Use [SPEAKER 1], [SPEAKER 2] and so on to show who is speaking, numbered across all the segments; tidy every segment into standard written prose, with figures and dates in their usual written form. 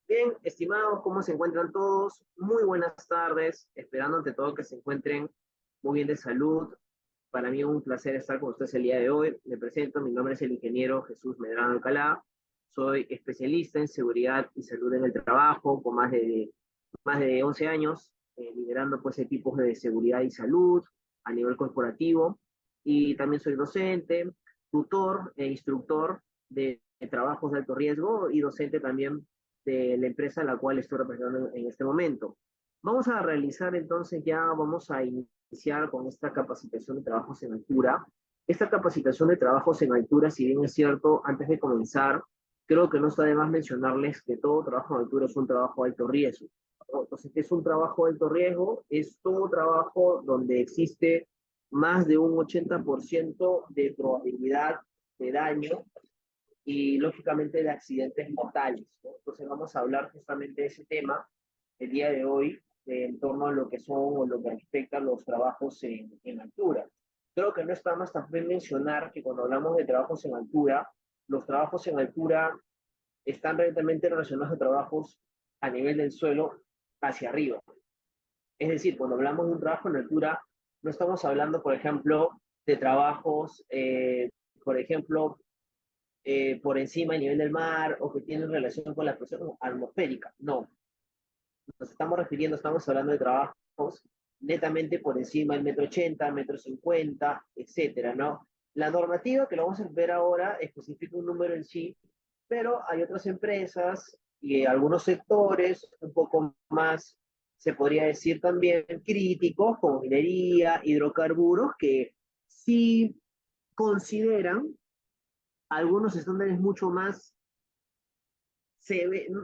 [SPEAKER 1] Bien, estimados, ¿cómo se encuentran todos? Muy buenas tardes, esperando ante todo que se encuentren muy bien de salud. Para mí es un placer estar con ustedes el día de hoy. Me presento, mi nombre es el ingeniero Jesús Medrano Alcalá. Soy especialista en seguridad y salud en el trabajo, con más de 11 años, liderando pues equipos de seguridad y salud a nivel corporativo. Y también soy docente, tutor e instructor de trabajos de alto riesgo y docente también de la empresa a la cual estoy representando en este momento. Vamos a realizar entonces vamos a iniciar con esta capacitación de trabajos en altura. Esta capacitación de trabajos en altura, si bien es cierto, antes de comenzar, creo que no está de más mencionarles que todo trabajo en altura es un trabajo de alto riesgo. Entonces, ¿qué es un trabajo de alto riesgo? Es todo trabajo donde existe más de un 80% de probabilidad de daño y lógicamente de accidentes mortales, ¿no? Entonces vamos a hablar justamente de ese tema el día de hoy, en torno a lo que son o lo que respecta a los trabajos en altura. Creo que no está más también mencionar que cuando hablamos de trabajos en altura, los trabajos en altura están directamente relacionados a trabajos a nivel del suelo hacia arriba. Es decir, cuando hablamos de un trabajo en altura, no estamos hablando, por ejemplo, de trabajos, por ejemplo, por encima del nivel del mar o que tienen relación con la presión atmosférica. No, nos estamos refiriendo, estamos hablando de trabajos netamente por encima del metro ochenta, metro cincuenta, etcétera, ¿no? La normativa que lo vamos a ver ahora especifica un número en sí, pero hay otras empresas y algunos sectores un poco más, se podría decir también, críticos, como minería, hidrocarburos, que sí consideran algunos estándares mucho más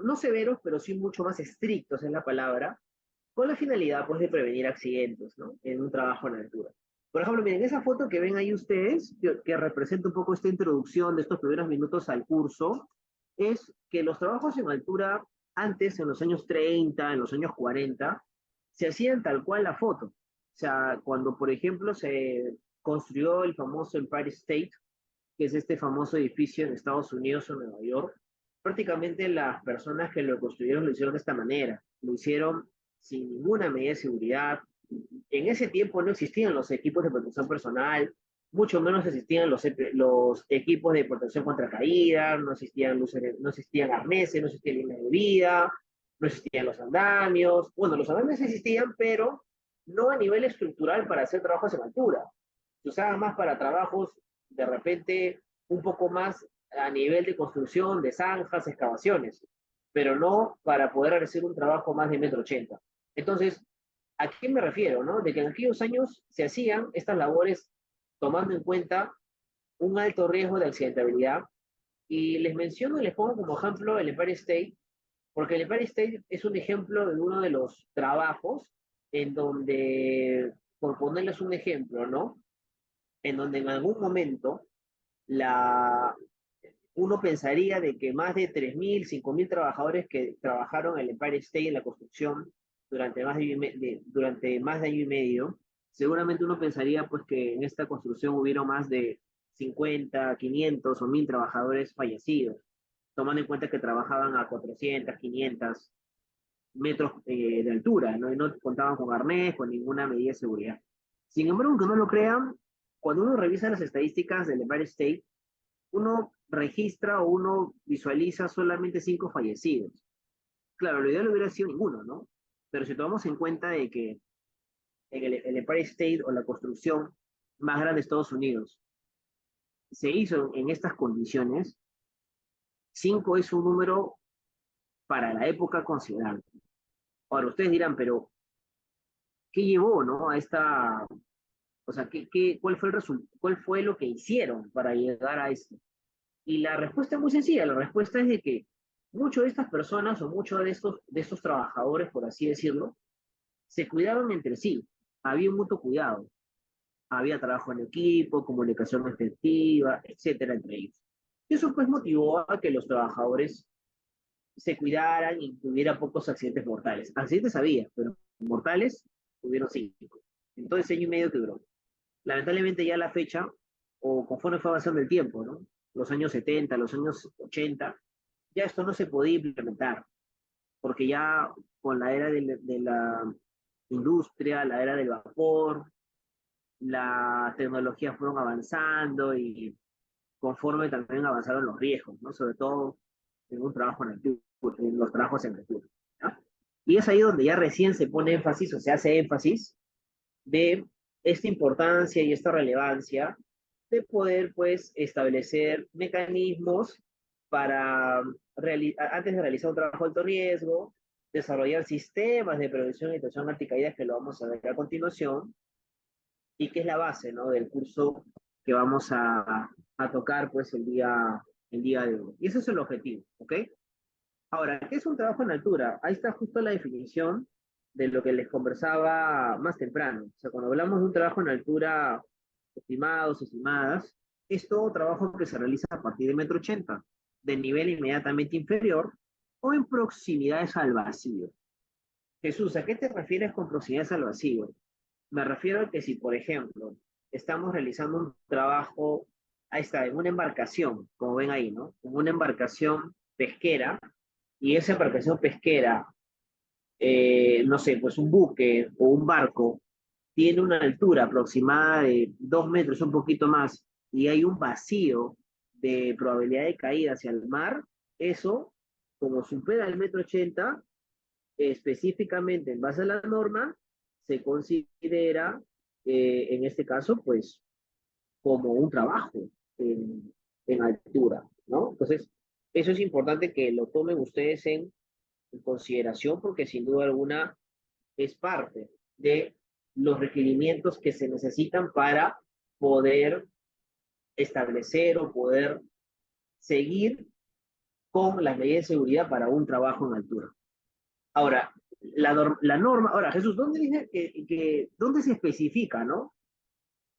[SPEAKER 1] no severos, pero sí mucho más estrictos en la palabra, con la finalidad pues de prevenir accidentes, ¿no? En un trabajo en altura. Por ejemplo, miren, esa foto que ven ahí ustedes, que representa un poco esta introducción de estos primeros minutos al curso, es que los trabajos en altura antes, en los años 30, en los años 40, se hacían tal cual la foto. O sea, cuando, por ejemplo, se construyó el famoso Empire State, que es este famoso edificio en Estados Unidos o Nueva York, prácticamente las personas que lo construyeron lo hicieron de esta manera, lo hicieron sin ninguna medida de seguridad. En ese tiempo no existían los equipos de protección personal, mucho menos existían los equipos de protección contra caídas, no existían luces, no existían arneses, no existían líneas de vida, no existían los andamios. Bueno, los andamios existían, pero no a nivel estructural para hacer trabajos en altura. Se usaban más para trabajos de repente un poco más a nivel de construcción, de zanjas, excavaciones, pero no para poder hacer un trabajo más de metro ochenta. Entonces, ¿a qué me refiero? ¿No? De que en aquellos años se hacían estas labores tomando en cuenta un alto riesgo de accidentabilidad. Y les menciono y les pongo como ejemplo el Empire State, porque el Empire State es un ejemplo de uno de los trabajos en donde, por ponerles un ejemplo, ¿no? En donde en algún momento la, uno pensaría de que más de 3.000, 5.000 trabajadores que trabajaron en el Empire State en la construcción durante más de año y medio, seguramente uno pensaría pues que en esta construcción hubieron más de 50, 500 o 1.000 trabajadores fallecidos, tomando en cuenta que trabajaban a 400, 500 metros de altura, ¿no? Y no contaban con arnés, con ninguna medida de seguridad. Sin embargo, aunque no lo crean, cuando uno revisa las estadísticas del Empire State, uno registra o uno visualiza solamente 5 fallecidos. Claro, lo ideal hubiera sido ninguno, ¿no? Pero si tomamos en cuenta de que en el Empire State o la construcción más grande de Estados Unidos se hizo en estas condiciones, 5 es un número para la época considerable. Ahora, ustedes dirán, pero ¿qué llevó, no? A esta, o sea, cuál fue cuál fue lo que hicieron para llegar a esto? Y la respuesta es muy sencilla, la respuesta es de que muchas de estas personas o muchos de estos trabajadores, por así decirlo, se cuidaban entre sí, había un mutuo cuidado, había trabajo en equipo, comunicación efectiva, etcétera, entre ellos. Y eso pues motivó a que los trabajadores se cuidaran y tuviera pocos accidentes mortales. Accidentes había, pero mortales tuvieron 5. Entonces año y medio que duró. Lamentablemente ya la fecha, o conforme fue avanzando el tiempo, ¿no? Los años 70, los años 80, ya esto no se podía implementar. porque ya con la era de la industria, la era del vapor, la tecnología fueron avanzando y conforme también avanzaron los riesgos, ¿no? Sobre todo en un trabajo en altura, en los trabajos en altura. ¿Ya? Y es ahí donde ya recién se pone énfasis o se hace énfasis de esta importancia y esta relevancia de poder, pues, establecer mecanismos para, antes de realizar un trabajo de alto riesgo, desarrollar sistemas de prevención y detección anticaídas, que lo vamos a ver a continuación, y que es la base, ¿no?, del curso que vamos a tocar, pues, el día de hoy. Y ese es el objetivo, ¿ok? Ahora, ¿qué es un trabajo en altura? Ahí está justo la definición de lo que les conversaba más temprano. O sea, cuando hablamos de un trabajo en altura, estimados, estimadas, es todo trabajo que se realiza a partir de 1,80 m, de nivel inmediatamente inferior o en proximidades al vacío. Jesús, ¿a qué te refieres con proximidades al vacío? Me refiero a que si, por ejemplo, estamos realizando un trabajo, ahí está, en una embarcación, como ven ahí, ¿no? En una embarcación pesquera, y esa embarcación pesquera, no sé, pues un buque o un barco, tiene una altura aproximada de 2 metros, un poquito más, y hay un vacío de probabilidad de caída hacia el mar, eso, como supera el 1,80 m, específicamente en base a la norma, se considera, en este caso, pues, como un trabajo en altura, ¿no? Entonces, eso es importante que lo tomen ustedes en consideración porque sin duda alguna es parte de los requerimientos que se necesitan para poder establecer o poder seguir con las medidas de seguridad para un trabajo en altura. Ahora, la norma, ahora Jesús, ¿dónde dice dónde se especifica, ¿no?,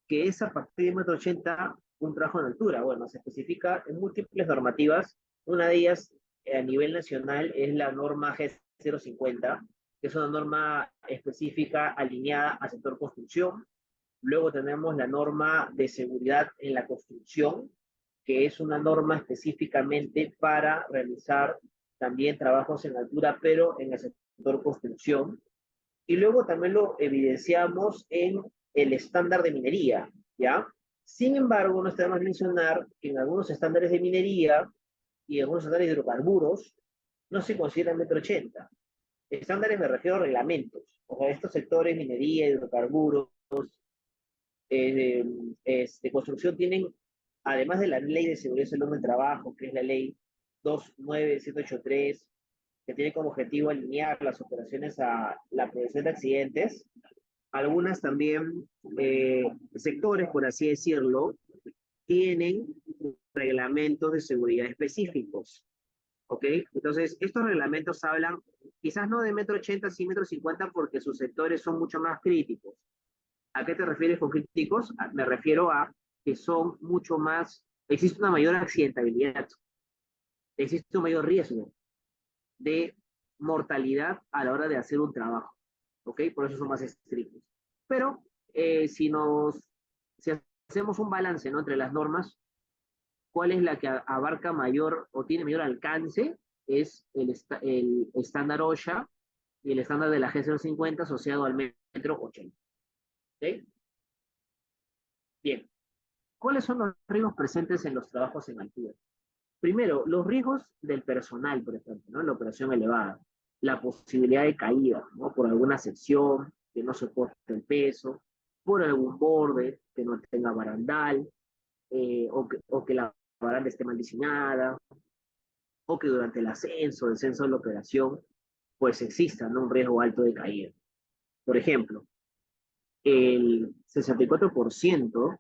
[SPEAKER 1] que es a partir de 1,80 m un trabajo en altura? Bueno, se especifica en múltiples normativas. Una de ellas, a nivel nacional, es la norma G050, que es una norma específica alineada al sector construcción. Luego tenemos la norma de seguridad en la construcción, que es una norma específicamente para realizar también trabajos en altura, pero en el sector construcción. Y luego también lo evidenciamos en el estándar de minería, ¿ya? Sin embargo, no está de más mencionar que en algunos estándares de minería y en algunos estándares de hidrocarburos no se considera 1,80 m. Estándares me refiero a reglamentos. O sea, estos sectores, minería, hidrocarburos, de construcción, tienen, además de la ley de seguridad y salud en el trabajo, que es la ley 29783, que tiene como objetivo alinear las operaciones a la prevención de accidentes, algunas también, sectores, por así decirlo, tienen reglamentos de seguridad específicos, ¿ok? Entonces, estos reglamentos hablan, quizás no de 1,80 m, sí 1,50 m, porque sus sectores son mucho más críticos. ¿A qué te refieres con críticos? Me refiero a que son mucho más, existe una mayor accidentabilidad, existe un mayor riesgo de mortalidad a la hora de hacer un trabajo, ¿ok? Por eso son más estrictos. Pero si hacemos un balance, ¿no?, entre las normas, ¿cuál es la que abarca mayor o tiene mayor alcance? Es el estándar OSHA y el estándar de la G050 asociado al metro 80. ¿Ok? Bien. ¿Cuáles son los riesgos presentes en los trabajos en altura? Primero, los riesgos del personal, por ejemplo, ¿no?, en la operación elevada. La posibilidad de caída, ¿no?, por alguna sección que no soporte el peso, por algún borde que no tenga barandal, o que la baranda esté mal diseñada, o que durante el descenso de la operación, pues exista, ¿no?, un riesgo alto de caída. Por ejemplo, el 64%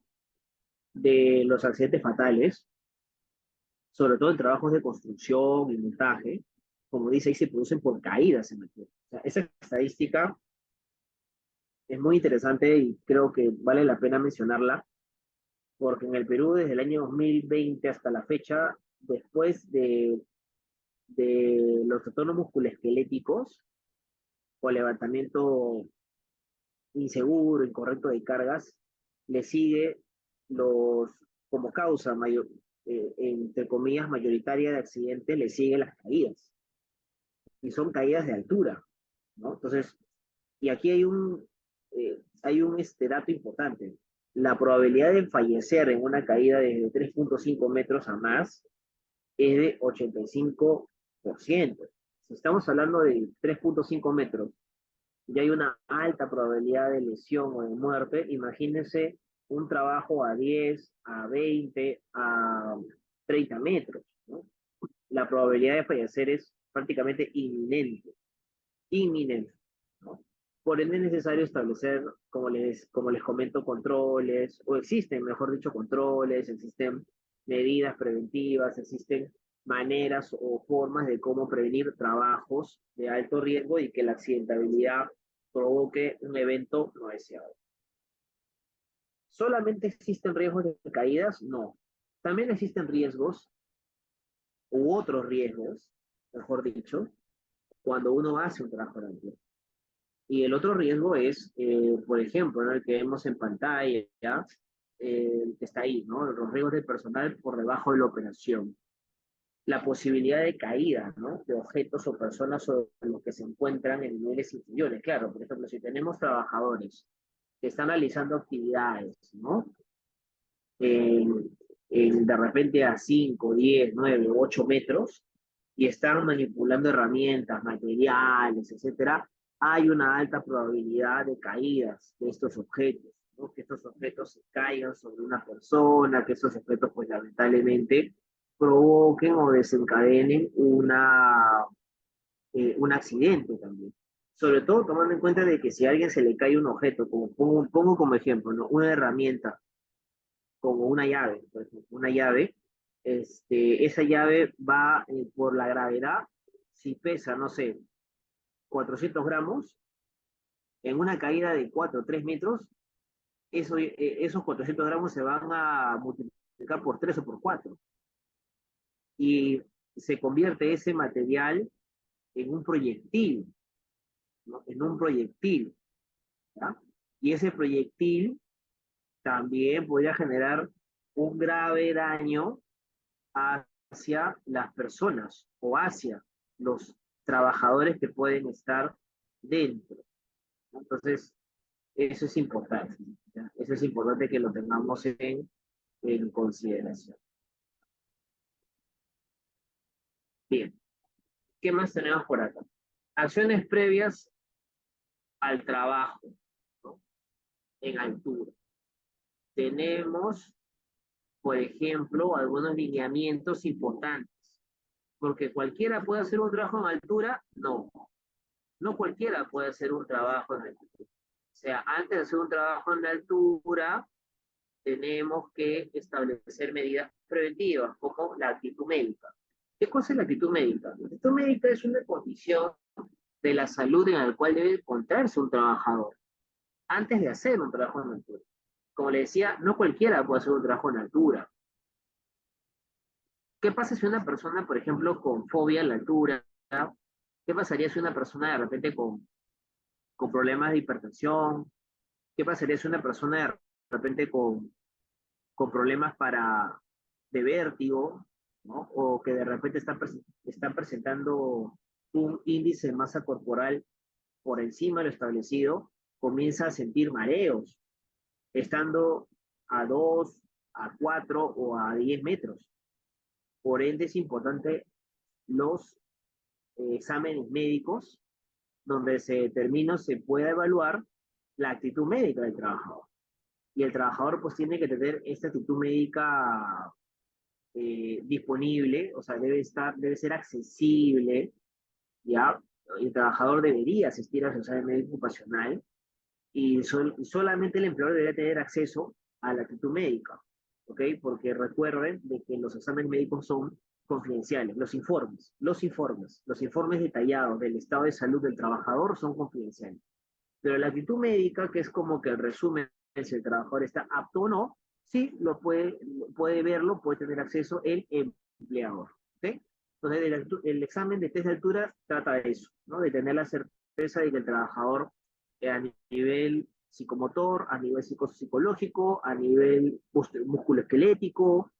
[SPEAKER 1] de los accidentes fatales, sobre todo en trabajos de construcción y montaje, como dice ahí, se producen por caídas en el tierra. O sea, esa estadística es muy interesante y creo que vale la pena mencionarla, porque en el Perú, desde el año 2020 hasta la fecha, después de los trastornos musculoesqueléticos o levantamiento inseguro, incorrecto de cargas, le sigue los, como causa entre comillas, mayoritaria de accidentes, le sigue las caídas. y son caídas de altura, ¿no? Entonces, y aquí hay un dato importante. La probabilidad de fallecer en una caída de 3.5 metros a más es de 85%. Si estamos hablando de 3.5 metros, ya hay una alta probabilidad de lesión o de muerte. Imagínense un trabajo a 10, a 20, a 30 metros, ¿no? La probabilidad de fallecer es prácticamente inminente, inminente, ¿no? Por ende es necesario establecer, como les comento, controles, o existen, mejor dicho, controles, existen medidas preventivas, existen maneras o formas de cómo prevenir trabajos de alto riesgo y que la accidentabilidad provoque un evento no deseado. ¿Solamente existen riesgos de caídas? No. También existen riesgos u otros riesgos, mejor dicho, cuando uno hace un trabajo de altura. Y el otro riesgo es, por ejemplo, ¿no? El que vemos en pantalla, que está ahí, ¿no? Los riesgos del personal por debajo de la operación. La posibilidad de caída, ¿no? De objetos o personas sobre los que se encuentran en niveles inferiores. Claro, por ejemplo, si tenemos trabajadores que están realizando actividades, ¿no? En, de repente a 5, 10, 9, 8 metros y están manipulando herramientas, materiales, etcétera, hay una alta probabilidad de caídas de estos objetos, ¿no? Que estos objetos se caigan sobre una persona, que estos objetos, pues lamentablemente, provoquen o desencadenen un accidente también. Sobre todo tomando en cuenta de que si a alguien se le cae un objeto, como pongo como ejemplo, ¿no? Una herramienta como una llave, por ejemplo, una llave, esa llave va por la gravedad, si pesa, no sé, 400 gramos, en una caída de 4 o 3 metros, esos 400 gramos se van a multiplicar por 3 o por 4 y se convierte ese material en un proyectil, ¿no? En un proyectil, ¿ya? Y ese proyectil también podría generar un grave daño hacia las personas o hacia los trabajadores que pueden estar dentro. Entonces, eso es importante. ¿Ya? Eso es importante que lo tengamos en consideración. Bien, ¿qué más tenemos por acá? Acciones previas al trabajo, ¿no? En altura. Tenemos, por ejemplo, algunos lineamientos importantes, porque cualquiera puede hacer un trabajo en altura, no, no cualquiera puede hacer un trabajo en altura. O sea, antes de hacer un trabajo en altura, tenemos que establecer medidas preventivas, como la actitud médica. ¿Qué cosa es la actitud médica? La actitud médica es una condición de la salud en la cual debe encontrarse un trabajador antes de hacer un trabajo en altura. Como le decía, no cualquiera puede hacer un trabajo en altura. ¿Qué pasa si una persona, por ejemplo, con fobia a la altura? ¿Qué pasaría si una persona de repente con problemas de hipertensión? ¿Qué pasaría si una persona de repente con problemas de vértigo, ¿no? O que de repente están presentando un índice de masa corporal por encima de lo establecido, comienza a sentir mareos, estando a 2, a 4 o a 10 metros. Por ende es importante los exámenes médicos donde se determina, se pueda evaluar la actitud médica del trabajador. Y el trabajador pues tiene que tener esta actitud médica disponible, o sea, debe ser accesible, ¿ya? El trabajador debería asistir a su examen médico ocupacional y solamente el empleador debería tener acceso a la actitud médica, ¿ok? Porque recuerden de que los exámenes médicos son confidenciales, los informes detallados del estado de salud del trabajador son confidenciales. Pero la actitud médica, que es como que el resumen si el trabajador está apto o no, sí puede verlo, puede tener acceso el empleador. ¿Okay? Entonces, el examen de test de altura trata de eso, ¿no? De tener la certeza de que el trabajador a nivel psicomotor, a nivel psicológico, a nivel musculoesquelético,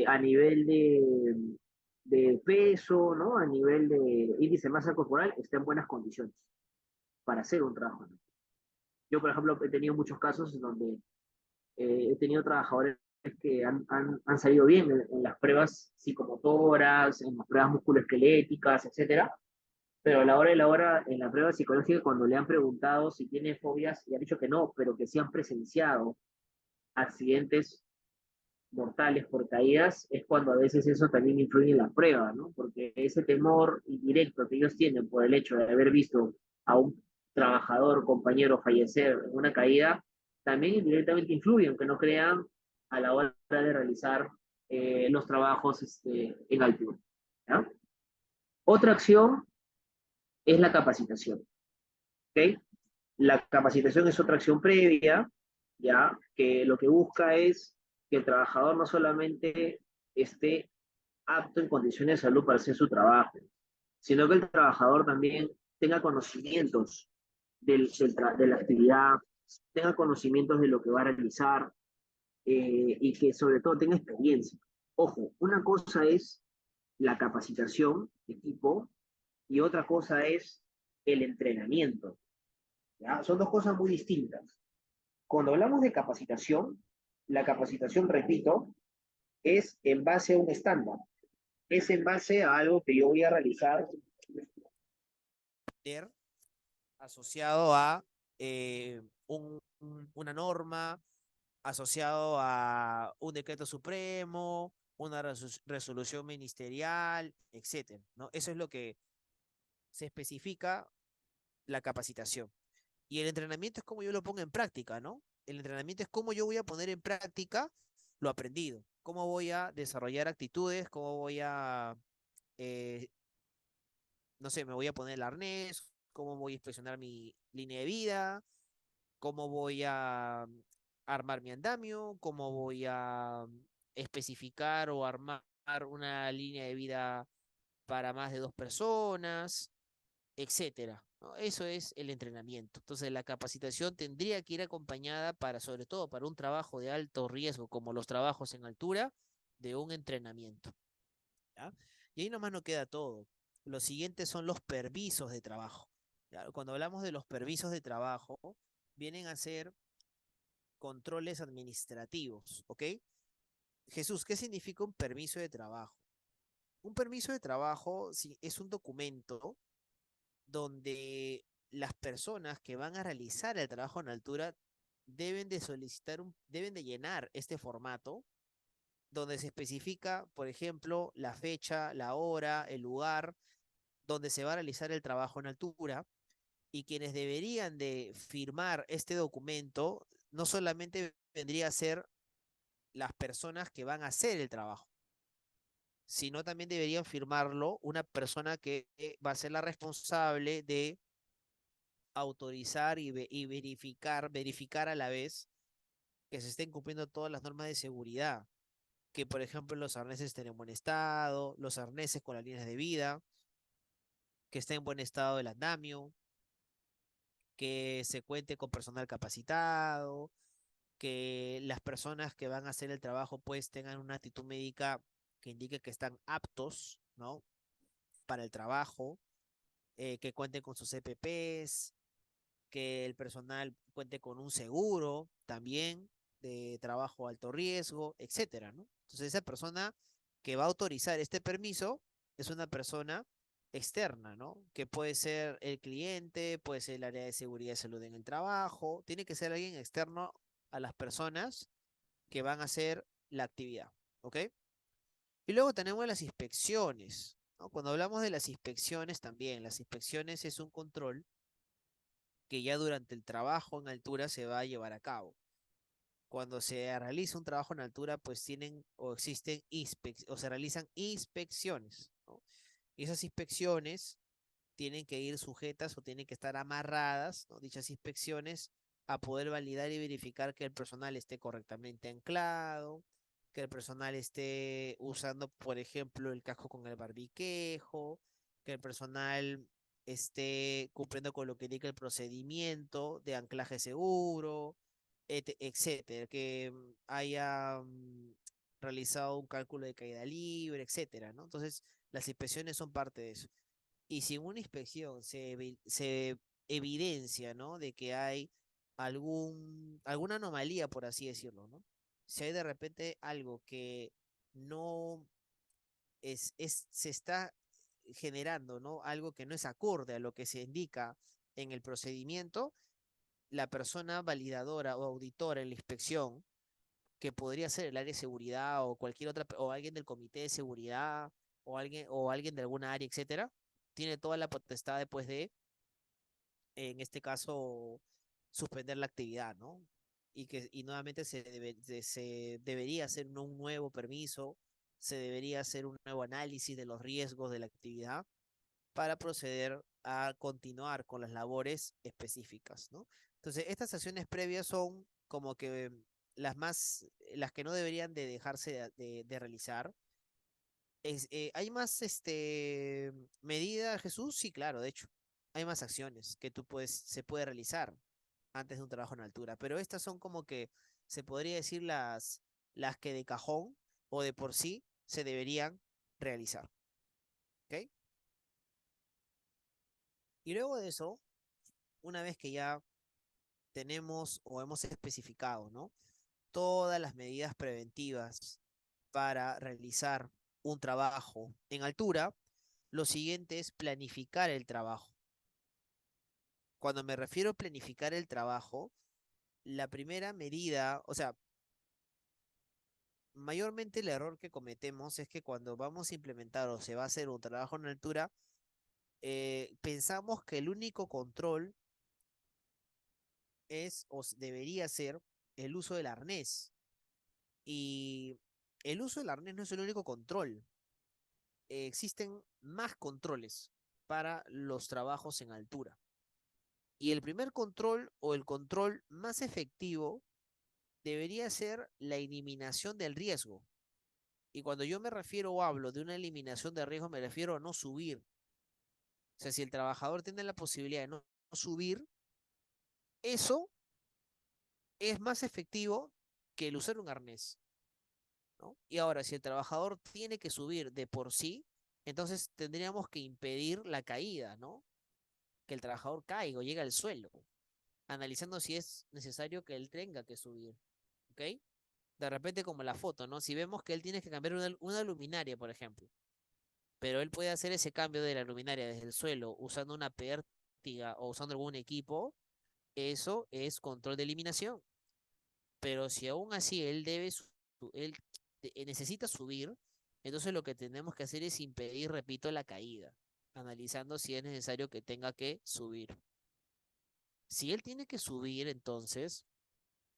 [SPEAKER 1] a nivel de peso, ¿no? A nivel de índice de masa corporal, está en buenas condiciones para hacer un trabajo. Yo, por ejemplo, he tenido muchos casos en donde he tenido trabajadores que han salido bien en las pruebas psicomotoras, en las pruebas musculoesqueléticas, etcétera, pero a la hora de la hora, en la prueba psicológica, cuando le han preguntado si tiene fobias, y ha dicho que no, pero que sí han presenciado accidentes mortales por caídas, es cuando a veces eso también influye en la prueba, ¿no? Porque ese temor indirecto que ellos tienen por el hecho de haber visto a un trabajador, compañero fallecer en una caída, también indirectamente influye, aunque no crean, a la hora de realizar los trabajos en altura. ¿Ya? Otra acción es la capacitación. ¿Ok? La capacitación es otra acción previa, ya que lo que busca es que el trabajador no solamente esté apto en condiciones de salud para hacer su trabajo, sino que el trabajador también tenga conocimientos de la actividad, tenga conocimientos de lo que va a realizar y que sobre todo tenga experiencia. Ojo, una cosa es la capacitación de tipo y otra cosa es el entrenamiento. ¿Ya? Son dos cosas muy distintas. Cuando hablamos de capacitación, la capacitación, repito, es en base a un estándar, es en base a algo que yo voy a realizar.
[SPEAKER 2] Asociado a una norma, asociado a un decreto supremo, una resolución ministerial, etcétera, ¿no? Eso es lo que se especifica la capacitación. Y el entrenamiento es como yo lo pongo en práctica, ¿no? El entrenamiento es cómo yo voy a poner en práctica lo aprendido, cómo voy a desarrollar actitudes, cómo voy a, eh, no sé, me voy a poner el arnés, cómo voy a inspeccionar mi línea de vida, cómo voy a armar mi andamio, cómo voy a especificar o armar una línea de vida para más de dos personas, etcétera, ¿no? Eso es el entrenamiento. Entonces, la capacitación tendría que ir acompañada para, sobre todo, para un trabajo de alto riesgo, como los trabajos en altura, de un entrenamiento. ¿Ya? Y ahí nomás no queda todo. Los siguientes son los permisos de trabajo. ¿Ya? Cuando hablamos de los permisos de trabajo, vienen a ser controles administrativos, ¿ok? Jesús, ¿qué significa un permiso de trabajo? Un permiso de trabajo es un documento donde las personas que van a realizar el trabajo en altura deben de solicitar, deben de llenar este formato donde se especifica, por ejemplo, la fecha, la hora, el lugar donde se va a realizar el trabajo en altura y quienes deberían de firmar este documento no solamente vendría a ser las personas que van a hacer el trabajo, sino también deberían firmarlo una persona que va a ser la responsable de autorizar y verificar a la vez que se estén cumpliendo todas las normas de seguridad, que por ejemplo los arneses estén en buen estado, los arneses con las líneas de vida, que esté en buen estado el andamio, que se cuente con personal capacitado, que las personas que van a hacer el trabajo pues tengan una actitud médica que indique que están aptos, ¿no? Para el trabajo, que cuenten con sus EPPs, que el personal cuente con un seguro también de trabajo alto riesgo, etcétera, ¿no? Entonces esa persona que va a autorizar este permiso es una persona externa, ¿no? Que puede ser el cliente, puede ser el área de seguridad y salud en el trabajo, tiene que ser alguien externo a las personas que van a hacer la actividad, ¿ok? Y luego tenemos las inspecciones, ¿no? Cuando hablamos de las inspecciones también, las inspecciones es un control que ya durante el trabajo en altura se va a llevar a cabo. Cuando se realiza un trabajo en altura, pues tienen o existen o se realizan inspecciones, ¿no? Y esas inspecciones tienen que ir sujetas o tienen que estar amarradas, ¿no? Dichas inspecciones a poder validar y verificar que el personal esté correctamente anclado, que el personal esté usando, por ejemplo, el casco con el barbiquejo, que el personal esté cumpliendo con lo que indica el procedimiento de anclaje seguro, etcétera, que haya realizado un cálculo de caída libre, etcétera, ¿no? Entonces, las inspecciones son parte de eso. Y si en una inspección se evidencia, ¿no? De que hay alguna anomalía, por así decirlo, ¿no? Si hay de repente algo que no se está generando, ¿no? Algo que no es acorde a lo que se indica en el procedimiento, la persona validadora o auditora en la inspección, que podría ser el área de seguridad o cualquier otra, o alguien del comité de seguridad, o alguien de alguna área, etcétera, tiene toda la potestad después de, en este caso, suspender la actividad, ¿no? Y nuevamente se debería hacer un nuevo permiso, se debería hacer un nuevo análisis de los riesgos de la actividad para proceder a continuar con las labores específicas, ¿no? Entonces, estas acciones previas son como que las que no deberían de dejarse de realizar. ¿Hay más medidas, Jesús? Sí, claro, de hecho, hay más acciones que se puede realizar antes de un trabajo en altura, pero estas son como que se podría decir las que de cajón o de por sí se deberían realizar, ¿ok? Y luego de eso, una vez que ya tenemos o hemos especificado, ¿no? Todas las medidas preventivas para realizar un trabajo en altura, lo siguiente es planificar el trabajo. Cuando me refiero a planificar el trabajo, la primera medida, o sea, mayormente el error que cometemos es que cuando vamos a implementar o se va a hacer un trabajo en altura, pensamos que el único control es debería ser el uso del arnés. Y el uso del arnés no es el único control. Existen más controles para los trabajos en altura. Y el primer control o el control más efectivo debería ser la eliminación del riesgo. Y cuando yo me refiero o hablo de una eliminación de riesgo, me refiero a no subir. O sea, si el trabajador tiene la posibilidad de no subir, eso es más efectivo que el usar un arnés, ¿no? Y ahora, si el trabajador tiene que subir de por sí, entonces tendríamos que impedir la caída, ¿no? Que el trabajador caiga o llegue al suelo, analizando si es necesario que él tenga que subir, ¿ok? De repente como la foto, ¿no? Si vemos que él tiene que cambiar una luminaria, por ejemplo, pero él puede hacer ese cambio de la luminaria desde el suelo usando una pértiga o usando algún equipo, eso es control de eliminación. Pero si aún así él necesita subir, entonces lo que tenemos que hacer es impedir, repito, la caída, analizando si es necesario que tenga que subir. Si él tiene que subir, entonces,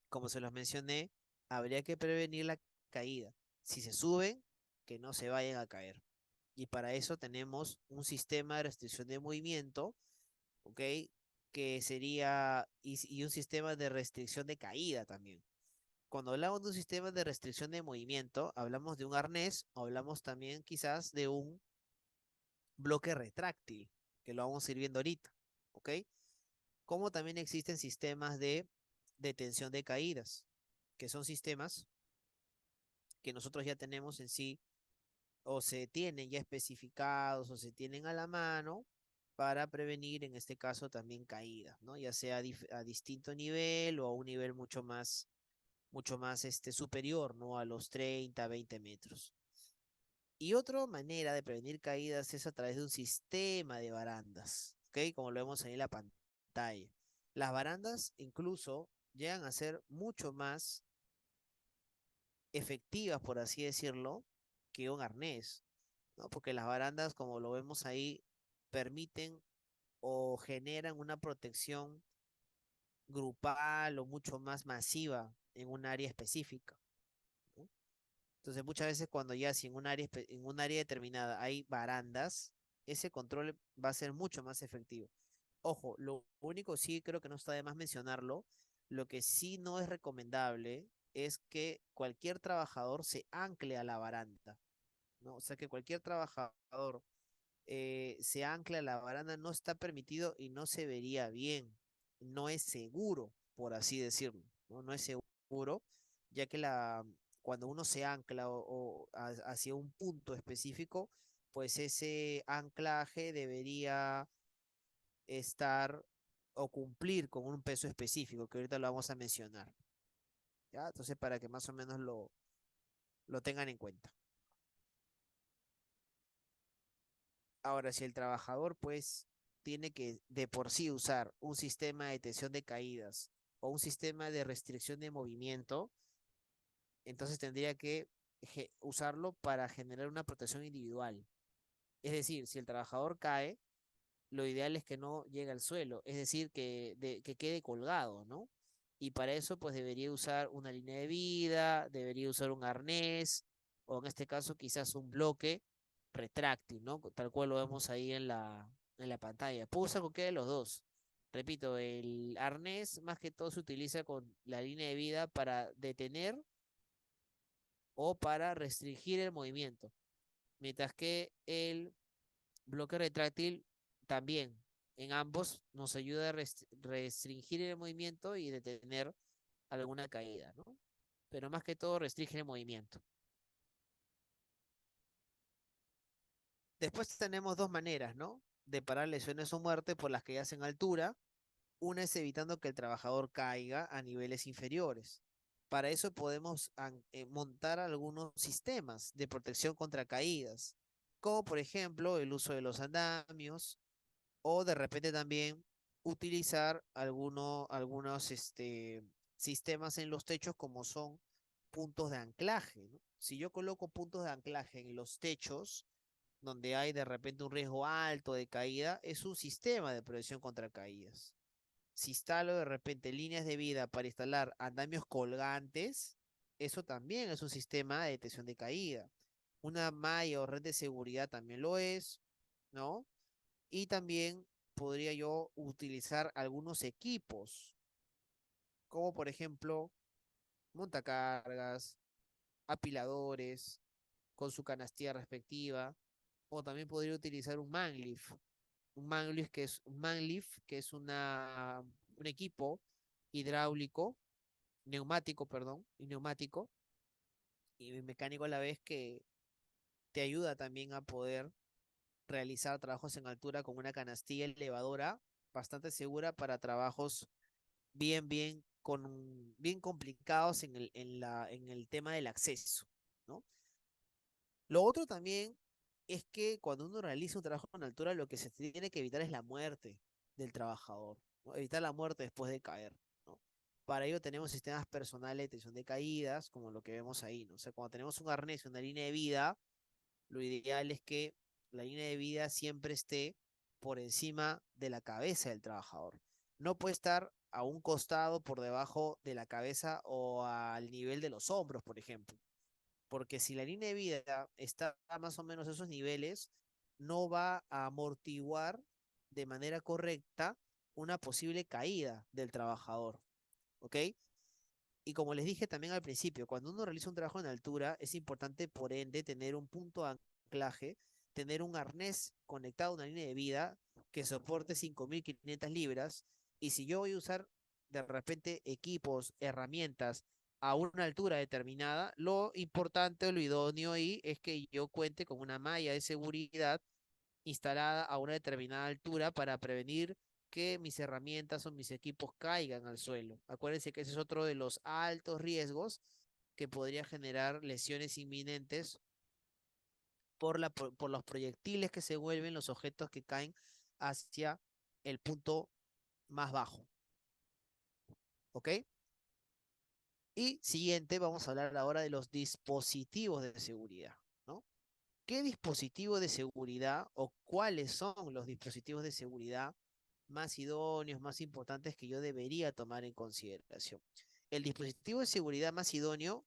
[SPEAKER 2] como se los mencioné, habría que prevenir la caída. Si se suben, que no se vayan a caer. Y para eso tenemos un sistema de restricción de movimiento, ¿ok? Que sería, y un sistema de restricción de caída también. Cuando hablamos de un sistema de restricción de movimiento, hablamos de un arnés o hablamos también quizás de un bloque retráctil, que lo vamos a ir viendo ahorita, ¿ok? Como también existen sistemas de detención de caídas, que son sistemas que nosotros ya tenemos en sí, o se tienen ya especificados, o se tienen a la mano para prevenir, en este caso, también caídas, ¿no? Ya sea a distinto nivel o a un nivel mucho más superior, ¿no? A los 30, 20 metros. Y otra manera de prevenir caídas es a través de un sistema de barandas, ¿ok? Como lo vemos ahí en la pantalla. Las barandas incluso llegan a ser mucho más efectivas, por así decirlo, que un arnés, ¿no? Porque las barandas, como lo vemos ahí, permiten o generan una protección grupal o mucho más masiva en un área específica, ¿no? Entonces, muchas veces cuando ya si en un área determinada hay barandas, ese control va a ser mucho más efectivo. Ojo, lo único sí creo que no está de más mencionarlo, lo que sí no es recomendable es que cualquier trabajador se ancle a la baranda, ¿no? O sea, que cualquier trabajador se ancle a la baranda no está permitido y no se vería bien, no es seguro, por así decirlo, ¿no? No es seguro, ya que cuando uno se ancla hacia un punto específico, pues ese anclaje debería estar o cumplir con un peso específico, que ahorita lo vamos a mencionar. ¿Ya? Entonces, para que más o menos lo tengan en cuenta. Ahora, si el trabajador, pues, tiene que de por sí usar un sistema de detección de caídas o un sistema de restricción de movimiento, entonces tendría que usarlo para generar una protección individual. Es decir, si el trabajador cae, lo ideal es que no llegue al suelo, es decir, que quede colgado, ¿no? Y para eso, pues debería usar una línea de vida, debería usar un arnés, o en este caso quizás un bloque retráctil, ¿no? Tal cual lo vemos ahí en la pantalla. Puedo usar cualquiera de los dos. Repito, el arnés más que todo se utiliza con la línea de vida para detener o para restringir el movimiento, mientras que el bloque retráctil también, en ambos nos ayuda a restringir el movimiento y detener alguna caída, ¿no? Pero más que todo restringe el movimiento. Después tenemos dos maneras, ¿no? De parar lesiones o muerte por las que hacen altura. Una es evitando que el trabajador caiga a niveles inferiores. Para eso podemos montar algunos sistemas de protección contra caídas, como por ejemplo el uso de los andamios, o de repente también utilizar algunos sistemas en los techos como son puntos de anclaje, ¿no? Si yo coloco puntos de anclaje en los techos, donde hay de repente un riesgo alto de caída, es un sistema de protección contra caídas. Si instalo de repente líneas de vida para instalar andamios colgantes, eso también es un sistema de detección de caída. Una malla o red de seguridad también lo es, ¿no? Y también podría yo utilizar algunos equipos, como por ejemplo montacargas, apiladores, con su canastilla respectiva, o también podría utilizar un manlift que es un equipo hidráulico, neumático, perdón, y neumático y mecánico a la vez que te ayuda también a poder realizar trabajos en altura con una canastilla elevadora bastante segura para trabajos bien complicados en el tema del acceso, ¿no? Lo otro también es que cuando uno realiza un trabajo en altura, lo que se tiene que evitar es la muerte del trabajador, ¿no? Evitar la muerte después de caer, ¿no? Para ello tenemos sistemas personales de detección de caídas, como lo que vemos ahí, ¿no? O sea, cuando tenemos un arnés y una línea de vida, lo ideal es que la línea de vida siempre esté por encima de la cabeza del trabajador. No puede estar a un costado por debajo de la cabeza o al nivel de los hombros, por ejemplo. Porque si la línea de vida está más o menos a esos niveles, no va a amortiguar de manera correcta una posible caída del trabajador. ¿Ok? Y como les dije también al principio, cuando uno realiza un trabajo en altura, es importante, por ende, tener un punto de anclaje, tener un arnés conectado a una línea de vida que soporte 5.500 libras. Y si yo voy a usar de repente equipos, herramientas a una altura determinada, lo importante o lo idóneo ahí es que yo cuente con una malla de seguridad instalada a una determinada altura para prevenir que mis herramientas o mis equipos caigan al suelo. Acuérdense que ese es otro de los altos riesgos que podría generar lesiones inminentes por los proyectiles que se vuelven los objetos que caen hacia el punto más bajo. ¿Ok? Y siguiente, vamos a hablar ahora de los dispositivos de seguridad, ¿no? ¿Qué dispositivo de seguridad o cuáles son los dispositivos de seguridad más idóneos, más importantes que yo debería tomar en consideración? El dispositivo de seguridad más idóneo,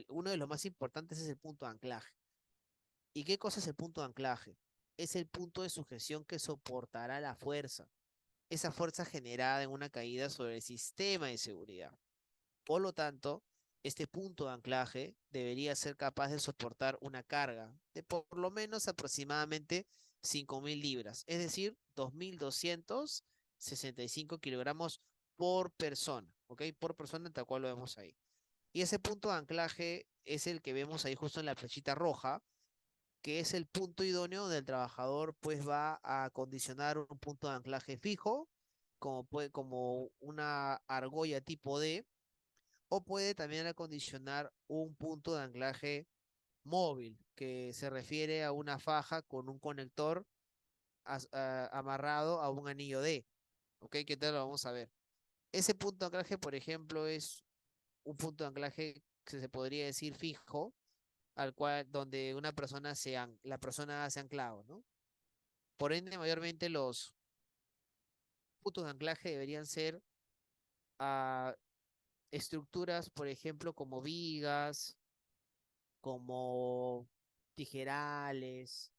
[SPEAKER 2] uno de los más importantes es el punto de anclaje. ¿Y qué cosa es el punto de anclaje? Es el punto de sujeción que soportará la fuerza, esa fuerza generada en una caída sobre el sistema de seguridad. Por lo tanto, este punto de anclaje debería ser capaz de soportar una carga de por lo menos aproximadamente 5.000 libras, es decir, 2.265 kilogramos por persona, ¿ok? Por persona, tal cual lo vemos ahí. Y ese punto de anclaje es el que vemos ahí justo en la flechita roja, que es el punto idóneo donde el trabajador pues va a acondicionar un punto de anclaje fijo, como una argolla tipo D, o puede también acondicionar un punto de anclaje móvil, que se refiere a una faja con un conector amarrado a un anillo D. ¿Ok? ¿Qué tal lo vamos a ver? Ese punto de anclaje, por ejemplo, es un punto de anclaje que se podría decir fijo, al cual, donde la persona hace anclado, ¿no? Por ende, mayormente los puntos de anclaje deberían ser a estructuras, por ejemplo, como vigas, como tijerales,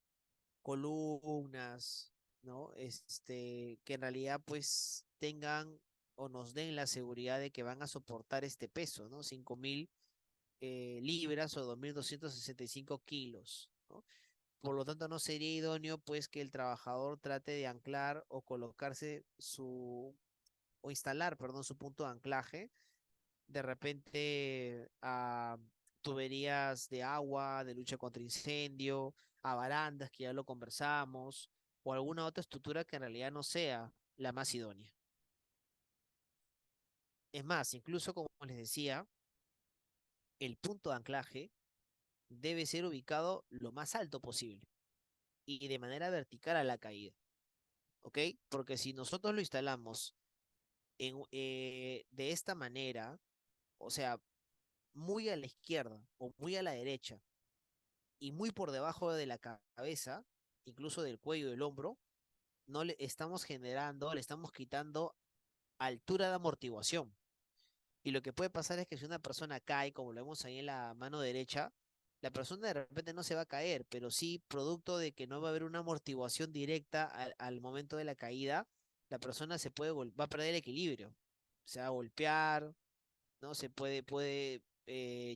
[SPEAKER 2] columnas, ¿no? Que en realidad pues tengan o nos den la seguridad de que van a soportar este peso, ¿no? 5.000 libras o 2.265 kilos, ¿no? Por lo tanto, no sería idóneo pues que el trabajador trate de anclar o colocarse o instalar, perdón, su punto de anclaje de repente a tuberías de agua, de lucha contra incendio, a barandas, que ya lo conversamos, o alguna otra estructura que en realidad no sea la más idónea. Es más, incluso como les decía, el punto de anclaje debe ser ubicado lo más alto posible y de manera vertical a la caída, ¿ok? Porque si nosotros lo instalamos de esta manera, o sea, muy a la izquierda o muy a la derecha, y muy por debajo de la cabeza, incluso del cuello del hombro, no le estamos generando, le estamos quitando altura de amortiguación. Y lo que puede pasar es que si una persona cae, como lo vemos ahí en la mano derecha, la persona de repente no se va a caer, pero sí, producto de que no va a haber una amortiguación directa al momento de la caída, la persona va a perder el equilibrio. Se va a golpear, ¿no? Puede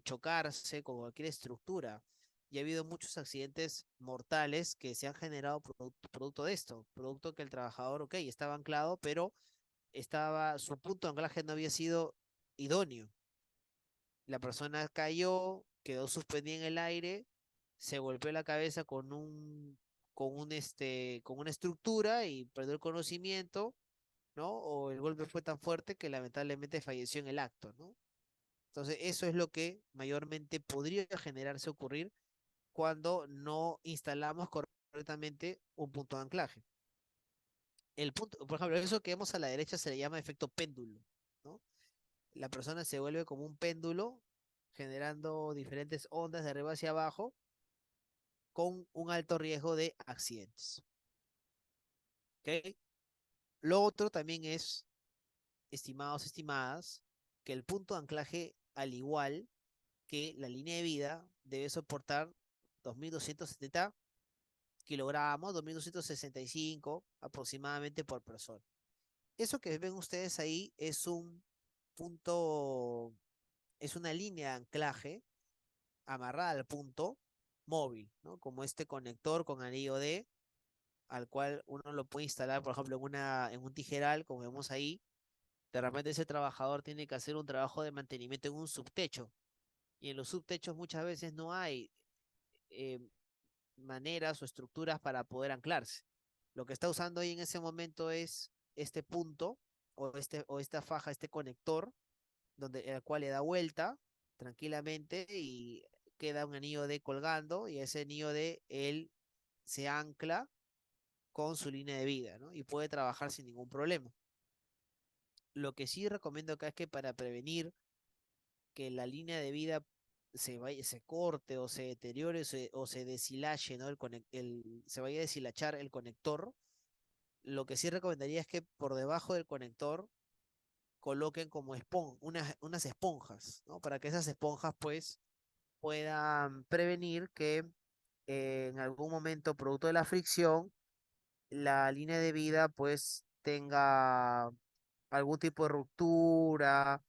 [SPEAKER 2] chocarse con cualquier estructura. Y ha habido muchos accidentes mortales que se han generado producto de esto, producto que el trabajador, ok, estaba anclado, pero su punto de anclaje no había sido idóneo. La persona cayó, quedó suspendida en el aire, se golpeó la cabeza con una estructura y perdió el conocimiento, ¿no? O el golpe fue tan fuerte que lamentablemente falleció en el acto, ¿no? Entonces, eso es lo que mayormente podría generarse ocurrir cuando no instalamos correctamente un punto de anclaje. El punto, por ejemplo, eso que vemos a la derecha se le llama efecto péndulo, ¿no? La persona se vuelve como un péndulo, generando diferentes ondas de arriba hacia abajo, con un alto riesgo de accidentes. ¿Ok? Lo otro también es, estimados, estimadas, que el punto de anclaje, al igual que la línea de vida, debe soportar 2.270 kilogramos, 2.265 aproximadamente por persona. Eso que ven ustedes ahí es un punto, es una línea de anclaje amarrada al punto móvil, ¿no? Como este conector con anillo D, al cual uno lo puede instalar, por ejemplo, en un tijeral, como vemos ahí. De repente ese trabajador tiene que hacer un trabajo de mantenimiento en un subtecho. Y en los subtechos muchas veces no hay eh, maneras o estructuras para poder anclarse. Lo que está usando ahí en ese momento es este punto o esta faja, este conector, el cual le da vuelta tranquilamente y queda un anillo de colgando y ese anillo de él se ancla con su línea de vida, ¿no? Y puede trabajar sin ningún problema. Lo que sí recomiendo acá es que para prevenir que la línea de vida se corte o se deteriore o se deshilache, ¿no? Se vaya a deshilachar el conector. Lo que sí recomendaría es que por debajo del conector coloquen como unas esponjas, ¿no? Para que esas esponjas pues puedan prevenir que en algún momento, producto de la fricción, la línea de vida pues tenga algún tipo de ruptura,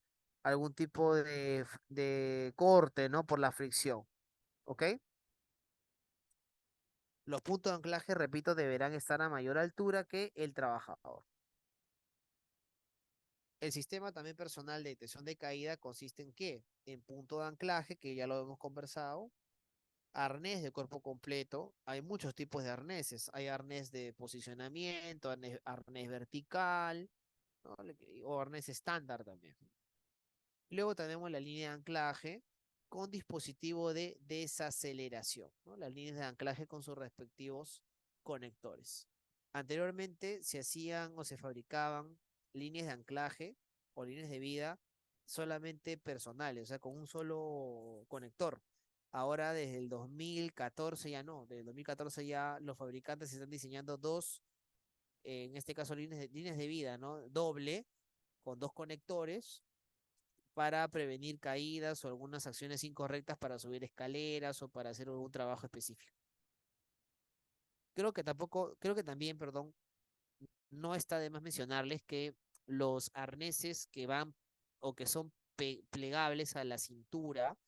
[SPEAKER 2] algún tipo de corte, ¿no? Por la fricción, ¿ok? Los puntos de anclaje, repito, deberán estar a mayor altura que el trabajador. El sistema también personal de detección de caída consiste en qué? En punto de anclaje, que ya lo hemos conversado, arnés de cuerpo completo. Hay muchos tipos de arneses. Hay arnés de posicionamiento, arnés vertical, ¿no? O arnés estándar también. Luego tenemos la línea de anclaje con dispositivo de desaceleración, ¿no? Las líneas de anclaje con sus respectivos conectores. Anteriormente se hacían o se fabricaban líneas de anclaje o líneas de vida solamente personales, o sea, con un solo conector. Ahora desde el 2014 ya no, desde el 2014 ya los fabricantes están diseñando dos, en este caso líneas de vida, ¿no? Doble, con dos conectores para prevenir caídas o algunas acciones incorrectas para subir escaleras o para hacer algún trabajo específico. Creo que también, perdón, no está de más mencionarles que los arneses que van o que son plegables a la cintura,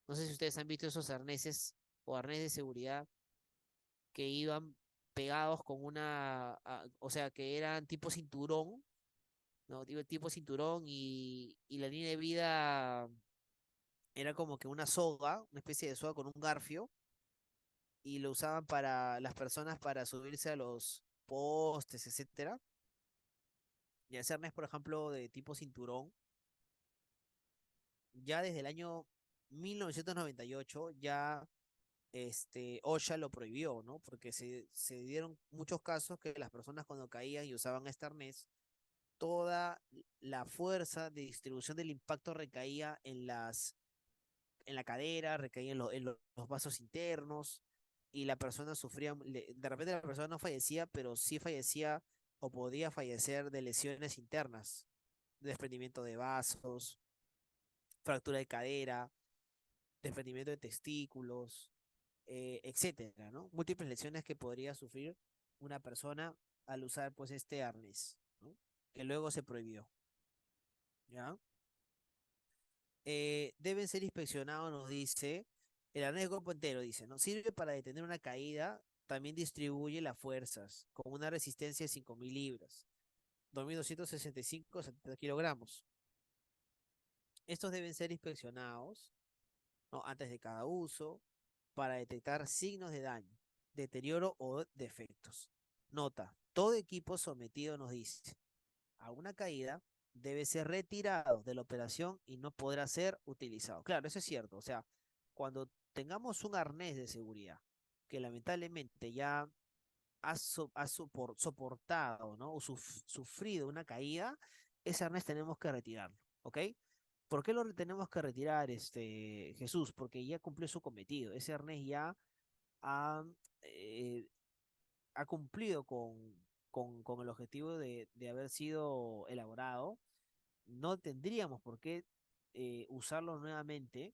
[SPEAKER 2] no sé si ustedes han visto esos arneses o arneses de seguridad que iban pegados con o sea, que eran tipo cinturón, ¿no? Tipo cinturón y la línea de vida era como que una soga, una especie de soga con un garfio, y lo usaban para las personas para subirse a los postes, etcétera. Y ese arnés, por ejemplo, de tipo cinturón, ya desde el año 1998 ya OSHA lo prohibió, ¿no? Porque se dieron muchos casos que las personas cuando caían y usaban este arnés, toda la fuerza de distribución del impacto recaía en la cadera, recaía los vasos internos y la persona sufría, de repente la persona no fallecía, pero sí fallecía o podía fallecer de lesiones internas, desprendimiento de vasos, fractura de cadera, desprendimiento de testículos, etcétera, ¿no? Múltiples lesiones que podría sufrir una persona al usar pues este arnés, ¿no? Que luego se prohibió, ¿ya? Deben ser inspeccionados, nos dice, el arnés de cuerpo entero, dice, ¿no? Sirve para detener una caída, también distribuye las fuerzas, con una resistencia de 5.000 libras, 2.265 70 kilogramos. Estos deben ser inspeccionados, ¿no? Antes de cada uso, para detectar signos de daño, deterioro o defectos. Nota, todo equipo sometido, nos dice, a una caída debe ser retirado de la operación y no podrá ser utilizado. Claro, eso es cierto. O sea, cuando tengamos un arnés de seguridad que lamentablemente ya ha soportado, ¿no? O sufrido una caída, ese arnés tenemos que retirarlo, ¿ok? ¿Por qué lo tenemos que retirar, Jesús? Porque ya cumplió su cometido. Ese arnés ya ha, eh, ha cumplido con el objetivo de haber sido elaborado. No tendríamos por qué usarlo nuevamente,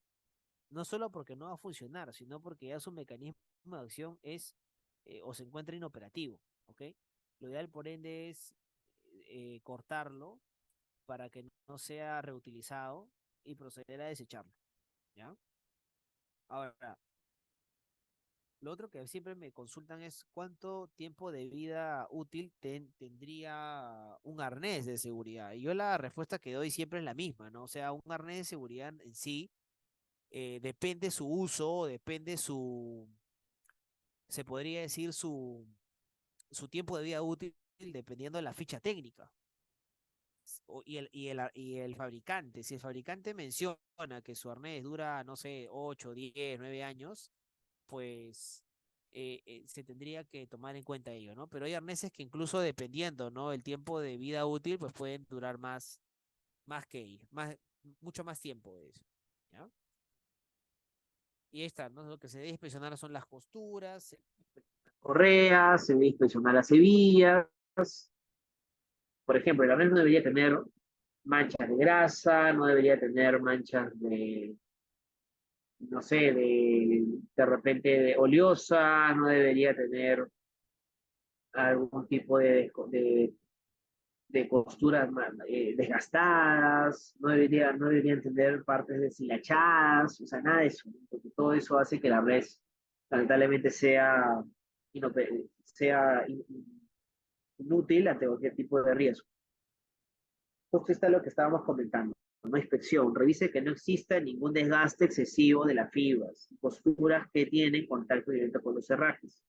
[SPEAKER 2] no solo porque no va a funcionar, sino porque ya su mecanismo de acción es o se encuentra inoperativo, ¿ok? Lo ideal, por ende, es cortarlo para que no sea reutilizado y proceder a desecharlo, ¿ya? Ahora, lo otro que siempre me consultan es cuánto tiempo de vida útil tendría un arnés de seguridad. Y yo la respuesta que doy siempre es la misma, ¿no? O sea, un arnés de seguridad en sí depende su uso, depende se podría decir su tiempo de vida útil dependiendo de la ficha técnica y el fabricante. Si el fabricante menciona que su arnés dura, no sé, 8, 10, 9 años, pues se tendría que tomar en cuenta ello, ¿no? Pero hay arneses que incluso dependiendo, ¿no? El tiempo de vida útil, pues pueden durar más que ello, mucho más tiempo de eso, ¿ya? Y ahí está, ¿no? Lo que se debe inspeccionar son las costuras.
[SPEAKER 1] Correas, se debe inspeccionar las hebillas. Por ejemplo, el arnés no debería tener manchas de grasa, no debería tener manchas de, no sé, de repente de oleosa, no debería tener algún tipo de costuras desgastadas, no deberían tener partes deshilachadas, o sea, nada de eso, ¿no? Porque todo eso hace que la red lamentablemente sea inútil ante cualquier tipo de riesgo. justo está lo que estábamos comentando. Una inspección, revise que no exista ningún desgaste excesivo de las fibras, posturas que tienen contacto directo con los herrajes.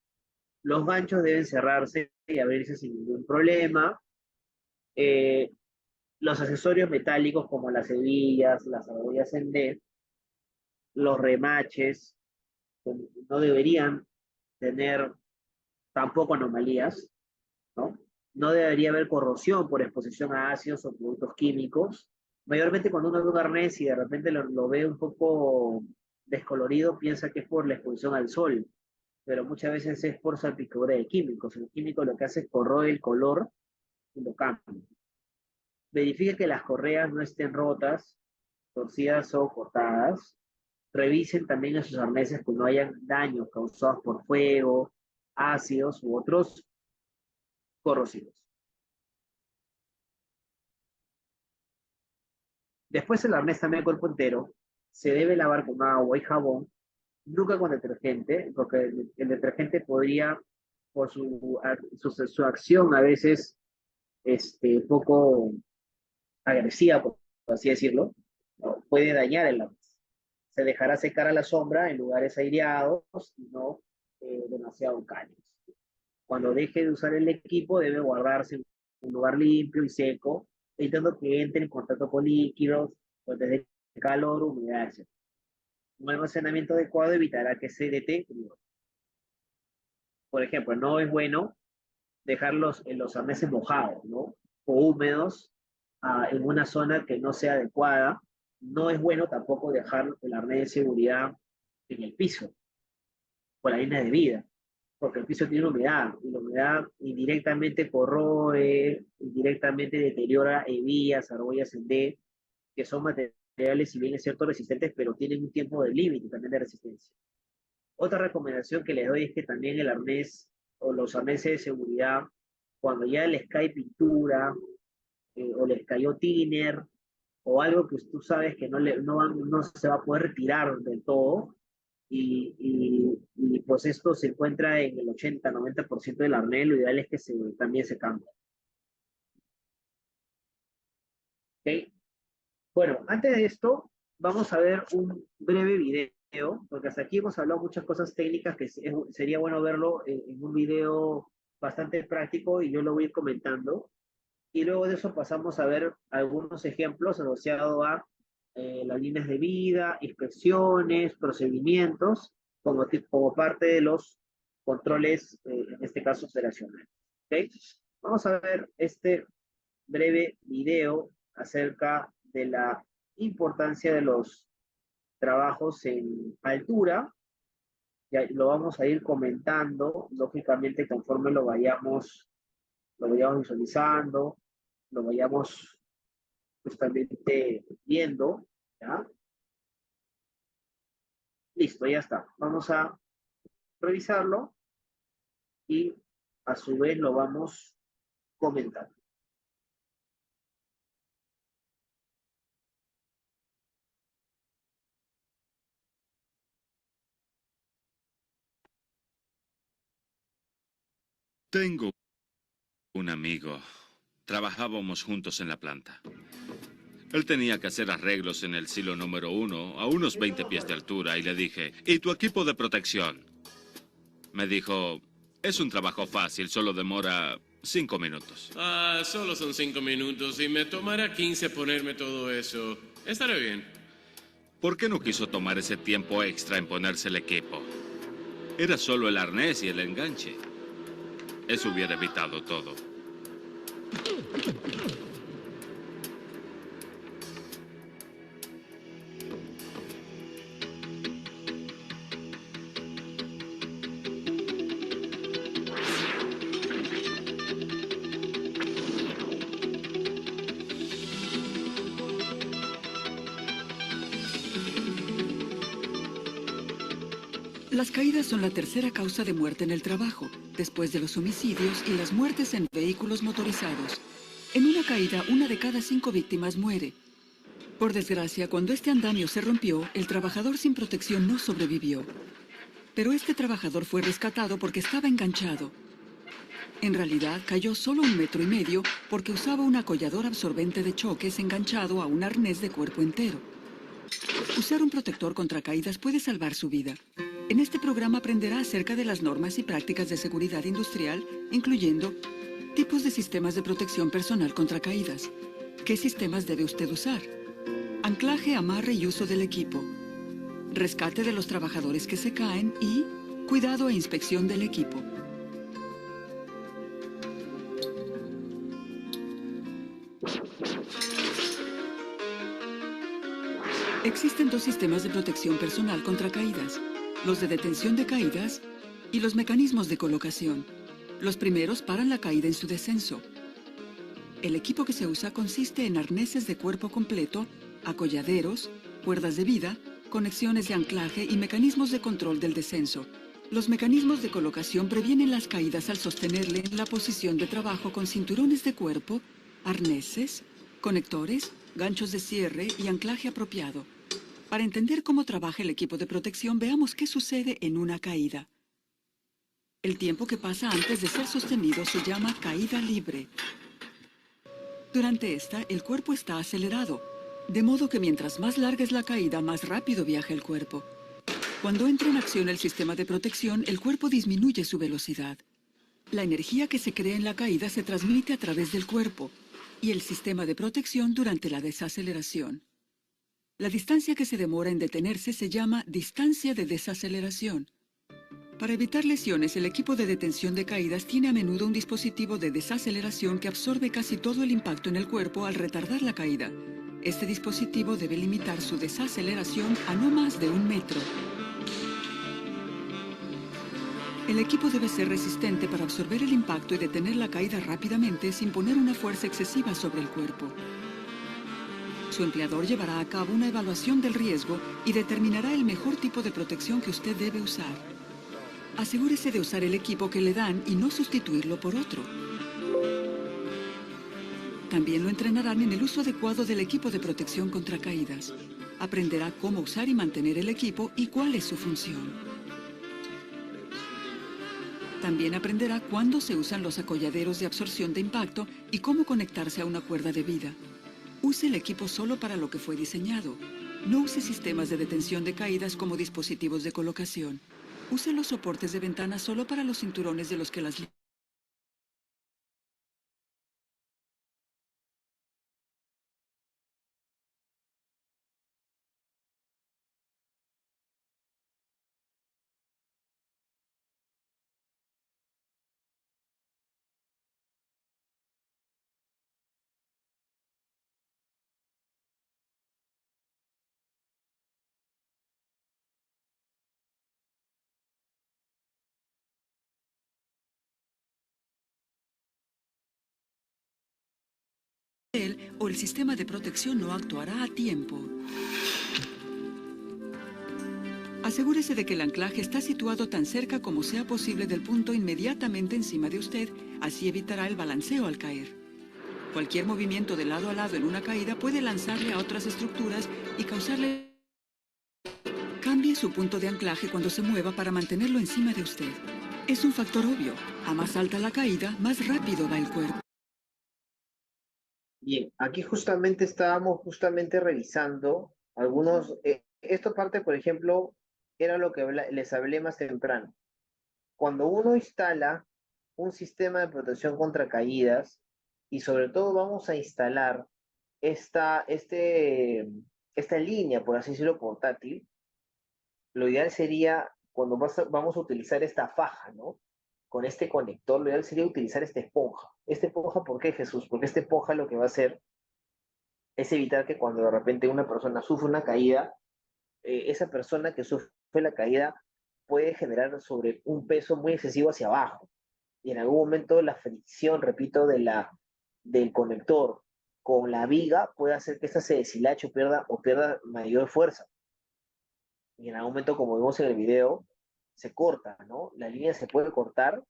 [SPEAKER 1] Los ganchos deben cerrarse y abrirse sin ningún problema. Eh, los accesorios metálicos como las hebillas, las argollas en D, los remaches, no deberían tener tampoco anomalías, ¿no? No debería haber corrosión por exposición a ácidos o productos químicos. Mayormente cuando uno ve un arnés y de repente lo ve un poco descolorido, piensa que es por la exposición al sol, pero muchas veces es por salpicadura de químicos. El químico lo que hace es corroe el color y lo cambia. Verifique que las correas no estén rotas, torcidas o cortadas. Revisen también en sus arneses que no hayan daños causados por fuego, ácidos u otros corrosivos. Después el arnés también cuerpo entero se debe lavar con agua y jabón, nunca con detergente, porque el detergente podría, por su acción a veces poco agresiva, por así decirlo, ¿no? Puede dañar el arnés. Se dejará secar a la sombra en lugares aireados y no demasiado cálidos. Cuando deje de usar el equipo, debe guardarse en un lugar limpio y seco, evitando que entre en contacto con líquidos, fuentes de calor, humedad, etc. Un almacenamiento adecuado evitará que se deteriore. Por ejemplo, no es bueno dejarlos en los arneses mojados, ¿no? O húmedos en una zona que no sea adecuada. No es bueno tampoco dejar el arnés de seguridad en el piso, por la línea de vida, porque el piso tiene humedad, y la humedad indirectamente corroe, indirectamente deteriora hebillas, argollas en D, que son materiales, si bien es cierto, resistentes, pero tienen un tiempo de límite también de resistencia. Otra recomendación que les doy es que también el arnés o los arneses de seguridad, cuando ya les cae pintura o les cayó thinner o algo que tú sabes que no se va a poder retirar del todo, pues esto se encuentra en el 80-90% del arnés, lo ideal es que también se cambie. ¿Okay? Bueno, antes de esto, vamos a ver un breve video, porque hasta aquí hemos hablado muchas cosas técnicas que sería bueno verlo en un video bastante práctico y yo lo voy a ir comentando. Y luego de eso pasamos a ver algunos ejemplos asociados a las líneas de vida, inspecciones, procedimientos, como parte de los controles, en este caso operacionales. ¿Okay? Vamos a ver este breve video acerca de la importancia de los trabajos en altura. Ya lo vamos a ir comentando, lógicamente, conforme lo vayamos visualizando, lo vayamos justamente viendo, ¿ya? Listo, ya está. Vamos a revisarlo y a su vez lo vamos comentando.
[SPEAKER 3] Tengo un amigo. Trabajábamos juntos en la planta. Él tenía que hacer arreglos en el silo número 1 a unos 20 pies de altura y le dije, ¿y tu equipo de protección? Me dijo, es un trabajo fácil, solo demora 5 minutos.
[SPEAKER 4] Solo son 5 minutos y me tomará 15 ponerme todo eso. Estaré bien.
[SPEAKER 3] ¿Por qué no quiso tomar ese tiempo extra en ponerse el equipo? Era solo el arnés y el enganche. Eso hubiera evitado todo.
[SPEAKER 5] Las caídas son la tercera causa de muerte en el trabajo, después de los homicidios y las muertes en vehículos motorizados. En una caída, 1 de cada 5 víctimas muere. Por desgracia, cuando este andamio se rompió, el trabajador sin protección no sobrevivió. Pero este trabajador fue rescatado porque estaba enganchado. En realidad, cayó solo 1,5 metros porque usaba un acollador absorbente de choques enganchado a un arnés de cuerpo entero. Usar un protector contra caídas puede salvar su vida. En este programa aprenderá acerca de las normas y prácticas de seguridad industrial, incluyendo tipos de sistemas de protección personal contra caídas. ¿Qué sistemas debe usted usar? Anclaje, amarre y uso del equipo. Rescate de los trabajadores que se caen y cuidado e inspección del equipo. Existen 2 sistemas de protección personal contra caídas, los de detención de caídas y los mecanismos de colocación. Los primeros paran la caída en su descenso. El equipo que se usa consiste en arneses de cuerpo completo, acolladeros, cuerdas de vida, conexiones de anclaje y mecanismos de control del descenso. Los mecanismos de colocación previenen las caídas al sostenerle en la posición de trabajo con cinturones de cuerpo, arneses, conectores, ganchos de cierre y anclaje apropiado. Para entender cómo trabaja el equipo de protección, veamos qué sucede en una caída. El tiempo que pasa antes de ser sostenido se llama caída libre. Durante esta, el cuerpo está acelerado, de modo que mientras más larga es la caída, más rápido viaja el cuerpo. Cuando entra en acción el sistema de protección, el cuerpo disminuye su velocidad. La energía que se crea en la caída se transmite a través del cuerpo y el sistema de protección durante la desaceleración. La distancia que se demora en detenerse se llama distancia de desaceleración. Para evitar lesiones, el equipo de detención de caídas tiene a menudo un dispositivo de desaceleración que absorbe casi todo el impacto en el cuerpo al retardar la caída. Este dispositivo debe limitar su desaceleración a no más de 1 metro. El equipo debe ser resistente para absorber el impacto y detener la caída rápidamente sin poner una fuerza excesiva sobre el cuerpo. Su empleador llevará a cabo una evaluación del riesgo y determinará el mejor tipo de protección que usted debe usar. Asegúrese de usar el equipo que le dan y no sustituirlo por otro. También lo entrenarán en el uso adecuado del equipo de protección contra caídas. Aprenderá cómo usar y mantener el equipo y cuál es su función. También aprenderá cuándo se usan los acolladeros de absorción de impacto y cómo conectarse a una cuerda de vida. Use el equipo solo para lo que fue diseñado. No use sistemas de detención de caídas como dispositivos de colocación. Use los soportes de ventana solo para los cinturones de los que las... él o el sistema de protección no actuará a tiempo. Asegúrese de que el anclaje está situado tan cerca como sea posible del punto inmediatamente encima de usted, así evitará el balanceo al caer. Cualquier movimiento de lado a lado en una caída puede lanzarle a otras estructuras y causarle... Cambie su punto de anclaje cuando se mueva para mantenerlo encima de usted. Es un factor obvio. A más alta la caída, más rápido va el cuerpo.
[SPEAKER 1] Bien, aquí justamente estábamos revisando algunos, esta parte, por ejemplo, era lo que les hablé más temprano. Cuando uno instala un sistema de protección contra caídas, y sobre todo vamos a instalar esta línea, por así decirlo, portátil, lo ideal sería, cuando vamos a utilizar esta faja, ¿no? Con este conector, lo ideal sería utilizar esta esponja. ¿Esta esponja por qué, Jesús? Porque esta esponja lo que va a hacer es evitar que cuando de repente una persona sufre una caída, esa persona que sufre la caída puede generar sobre un peso muy excesivo hacia abajo. Y en algún momento la fricción, repito, del conector con la viga puede hacer que esta se deshilache o pierda mayor fuerza. Y en algún momento, como vemos en el video, se corta, ¿no? La línea se puede cortar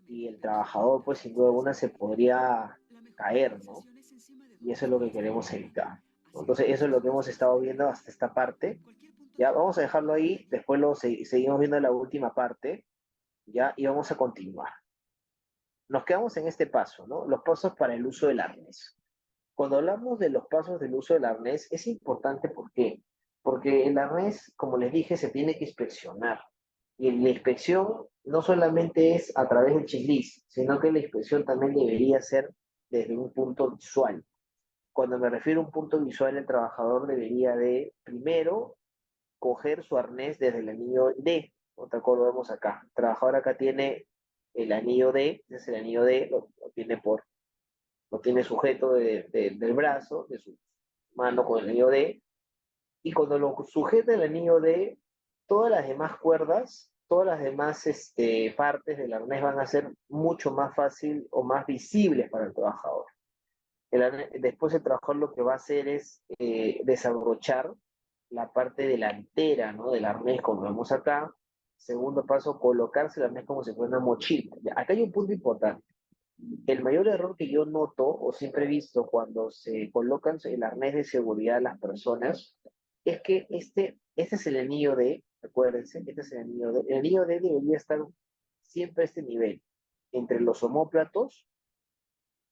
[SPEAKER 1] y el trabajador, pues sin duda alguna, se podría caer, ¿no? Y eso es lo que queremos evitar. Entonces, eso es lo que hemos estado viendo hasta esta parte. Ya, vamos a dejarlo ahí, después seguimos viendo la última parte, ya, y vamos a continuar. nos quedamos en este paso, ¿no? Los pasos para el uso del arnés. Cuando hablamos de los pasos del uso del arnés, es importante, ¿por qué? Porque el arnés, como les dije, se tiene que inspeccionar. Y la inspección no solamente es a través del checklist, sino que la inspección también debería ser desde un punto visual. Cuando me refiero a un punto visual, el trabajador debería de, primero, coger su arnés desde el anillo D. Otra cosa lo vemos acá. El trabajador acá tiene el anillo D, ese es el anillo D, lo tiene sujeto del brazo, de su mano con el anillo D, y cuando lo sujeta el anillo D, todas las demás cuerdas, todas las demás partes del arnés van a ser mucho más fácil o más visibles para el trabajador. Después el trabajador lo que va a hacer es desabrochar la parte delantera, ¿no? Del arnés, como vemos acá. Segundo paso, colocarse el arnés como si fuera una mochila. Acá hay un punto importante. El mayor error que yo noto o siempre he visto cuando se colocan el arnés de seguridad a las personas es que este es el anillo D, acuérdense, este es el anillo D. El anillo D debería estar siempre a este nivel, entre los omóplatos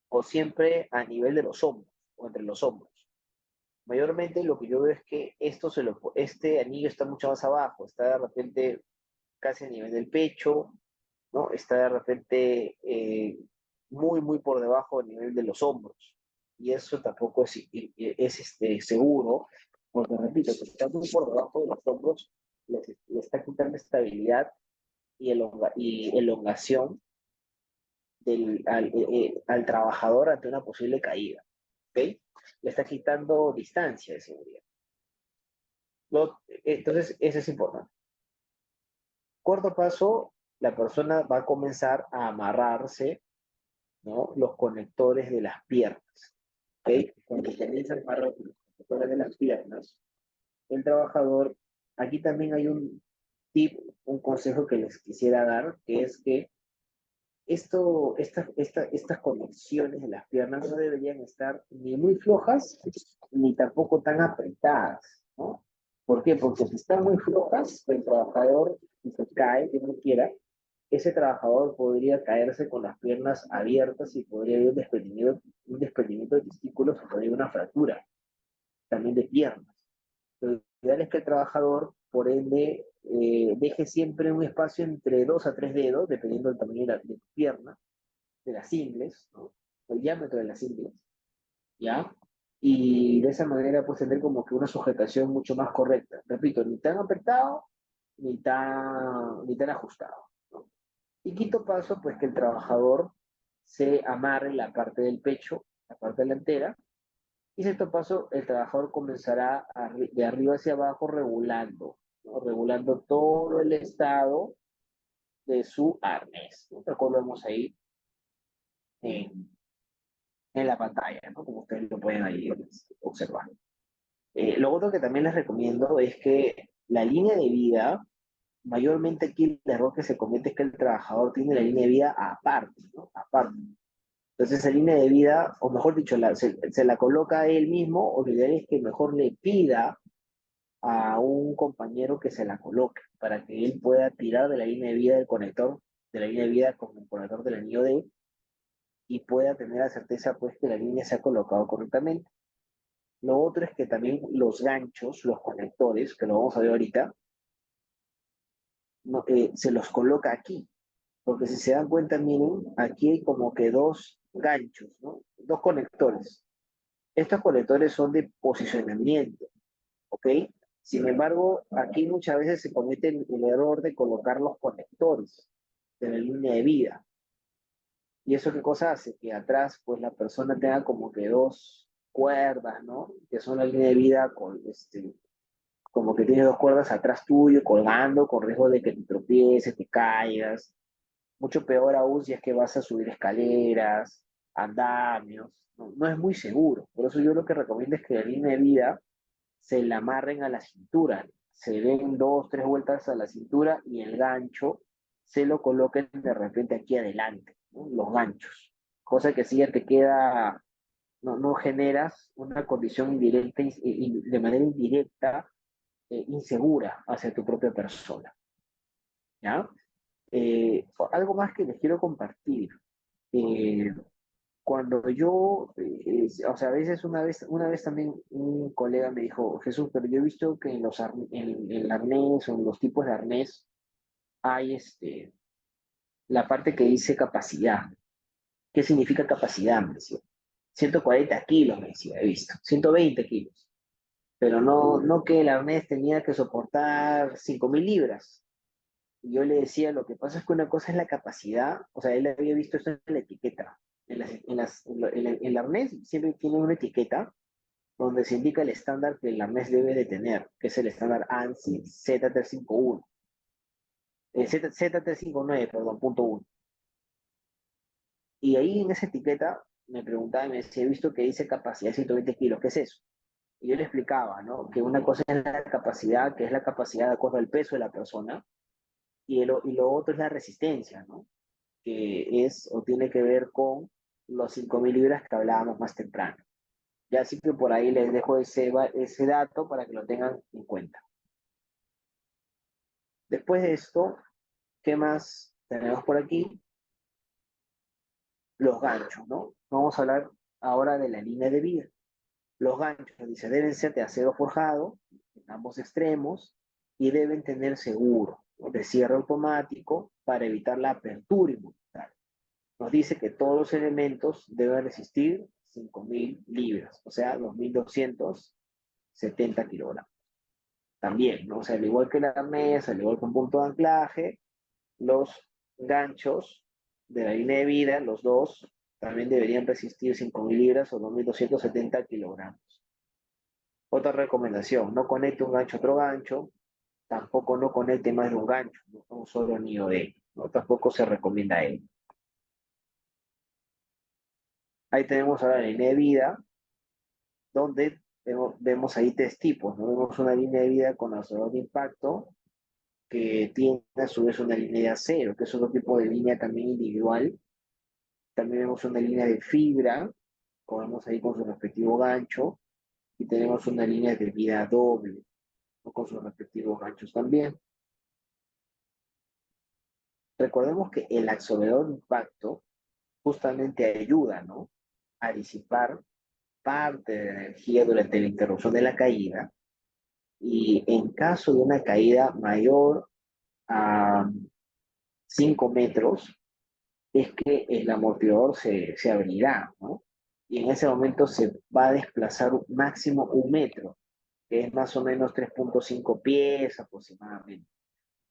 [SPEAKER 1] o siempre a nivel de los hombros o entre los hombros. Mayormente lo que yo veo es que este anillo está mucho más abajo, está de repente casi a nivel del pecho, ¿no? Está de repente muy, muy por debajo del nivel de los hombros. Y eso tampoco es seguro, porque repito, si está muy por debajo de los hombros, le está quitando estabilidad y elongación al trabajador ante una posible caída. ¿Ok? Le está quitando distancia de seguridad. Entonces, eso es importante. Cuarto paso, la persona va a comenzar a amarrarse, ¿no? Los conectores de las piernas. ¿Okay? Cuando comienza a amarrar los conectores de las piernas, el trabajador, aquí también hay un tip, un consejo que les quisiera dar, que es que estas conexiones de las piernas no deberían estar ni muy flojas ni tampoco tan apretadas, ¿no? ¿Por qué? Porque si están muy flojas, el trabajador, si se cae, que no quiera, ese trabajador podría caerse con las piernas abiertas y podría haber un desprendimiento de testículos o podría haber una fractura también de piernas. Lo ideal es que el trabajador, por ende, deje siempre un espacio entre 2 a 3 dedos, dependiendo del tamaño de tu pierna, de las ingles, ¿no? El diámetro de las ingles, ¿ya? Y de esa manera puedes tener como que una sujetación mucho más correcta. Repito, ni tan apretado, ni tan ajustado, ¿no? Y quinto paso, pues que el trabajador se amarre la parte del pecho, la parte delantera. Y sexto paso, el trabajador comenzará de arriba hacia abajo regulando, ¿no? Regulando todo el estado de su arnés, ¿no? Lo vemos ahí en, en la pantalla, ¿no? Como ustedes lo pueden ahí observar. Lo otro que también les recomiendo es que la línea de vida, mayormente aquí el error que se comete es que el trabajador tiene la línea de vida aparte, ¿no? Aparte. Entonces esa línea de vida, o mejor dicho, se la coloca a él mismo, o lo ideal es que mejor le pida a un compañero que se la coloque, para que él pueda tirar de la línea de vida del conector, de la línea de vida con el conector del anillo D, y pueda tener la certeza pues que la línea se ha colocado correctamente. Lo otro es que también los ganchos, los conectores, que lo vamos a ver ahorita, no, se los coloca aquí. Porque si se dan cuenta, miren, aquí hay como que dos ganchos, ¿no? Dos conectores. Estos conectores son de posicionamiento, ¿ok? Sin embargo, aquí muchas veces se comete el error de colocar los conectores de la línea de vida. ¿Y eso qué cosa hace? Que atrás, pues la persona tenga como que dos cuerdas, ¿no? Que son la línea de vida como que tiene dos cuerdas atrás tuyo, colgando, con riesgo de que te tropieces, te caigas. Mucho peor aún si es que vas a subir escaleras, andamios. No, no es muy seguro. Por eso yo lo que recomiendo es que la línea de vida se la amarren a la cintura. Se den 2, 3 vueltas a la cintura y el gancho se lo coloquen de repente aquí adelante, ¿no? Los ganchos. Cosa que si ya te queda, no generas una condición indirecta y de manera indirecta insegura hacia tu propia persona. ¿Ya? Algo más que les quiero compartir. Eh, Cuando yo, o sea, a veces una vez también un colega me dijo, Jesús, pero yo he visto que en el arnés o en los tipos de arnés hay la parte que dice capacidad. ¿Qué significa capacidad? Me decía. 140 kilos, me decía, he visto. 120 kilos. Pero no que el arnés tenía que soportar 5.000 libras. Y yo le decía, lo que pasa es que una cosa es la capacidad, o sea, él había visto esto en la etiqueta. En el arnés siempre tiene una etiqueta donde se indica el estándar que el arnés debe de tener, que es el estándar ANSI Z351, Z359, perdón, punto uno. Y ahí en esa etiqueta me preguntaba y me decía, he visto que dice capacidad de 120 kilos, ¿qué es eso? Y yo le explicaba, ¿no? Que una cosa es la capacidad, que es la capacidad de acuerdo al peso de la persona, y lo otro es la resistencia, ¿no? Que es o tiene que ver con los 5.000 libras que hablábamos más temprano. Ya así que por ahí les dejo ese dato para que lo tengan en cuenta. Después de esto, ¿qué más tenemos por aquí? Los ganchos, ¿no? Vamos a hablar ahora de la línea de vida. Los ganchos, dice, deben ser de acero forjado en ambos extremos y deben tener seguro, ¿no?, de cierre automático para evitar la apertura involuntaria. Nos dice que todos los elementos deben resistir 5.000 libras, o sea, 2.270 kilogramos. También, ¿no? O sea, al igual que la arnés, al igual que un punto de anclaje, los ganchos de la línea de vida, los dos, también deberían resistir 5.000 libras o 2.270 kilogramos. Otra recomendación, no conecte un gancho a otro gancho, tampoco no conecte más de un gancho, no un solo anillo de ello, ¿no? Tampoco se recomienda ello. Ahí tenemos ahora la línea de vida, donde vemos ahí tres tipos, ¿no? Vemos una línea de vida con absorbedor de impacto, que tiene a su vez una línea de acero, que es otro tipo de línea también individual. También vemos una línea de fibra, como vemos ahí con su respectivo gancho, y tenemos una línea de vida doble, ¿no?, con sus respectivos ganchos también. Recordemos que el absorbedor de impacto justamente ayuda, ¿no?, a disipar parte de la energía durante la interrupción de la caída, y en caso de una caída mayor a 5 metros, es que el amortiguador se abrirá, ¿no? Y en ese momento se va a desplazar máximo 1 metro, que es más o menos 3.5 pies aproximadamente.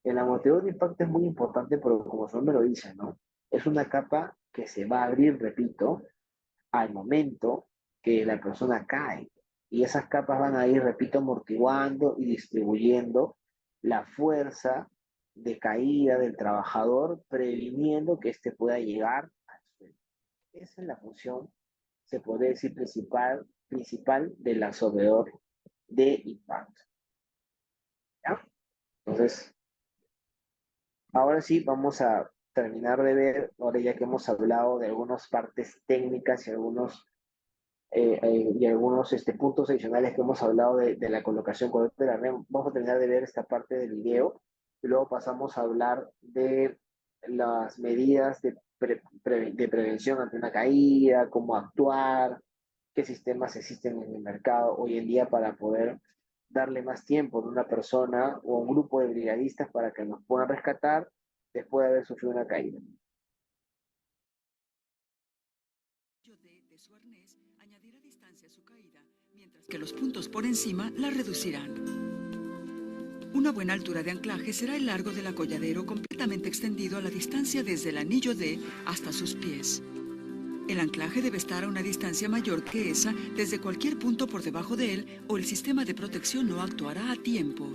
[SPEAKER 1] El amortiguador de impacto es muy importante porque, como su nombre lo dice, ¿no? Es una capa que se va a abrir, repito, al momento que la persona cae. Y esas capas van a ir, repito, amortiguando y distribuyendo la fuerza de caída del trabajador, previniendo que éste pueda llegar al suelo. Esa es la función, se puede decir, principal del absorbedor de impacto. ¿Ya? Entonces, ahora sí vamos a terminar de ver, ahora ya que hemos hablado de algunas partes técnicas y algunos puntos adicionales que hemos hablado de la colocación correcta de la red. Vamos a terminar de ver esta parte del video y luego pasamos a hablar de las medidas de prevención ante una caída, cómo actuar, qué sistemas existen en el mercado hoy en día para poder darle más tiempo a una persona o a un grupo de brigadistas para que nos puedan rescatar después de haber sufrido una caída.
[SPEAKER 5] De su arnés añadirá distancia a su caída, mientras que los puntos por encima la reducirán. Una buena altura de anclaje será el largo del acolladero completamente extendido a la distancia desde el anillo D hasta sus pies. El anclaje debe estar a una distancia mayor que esa desde cualquier punto por debajo de él, o el sistema de protección no actuará a tiempo.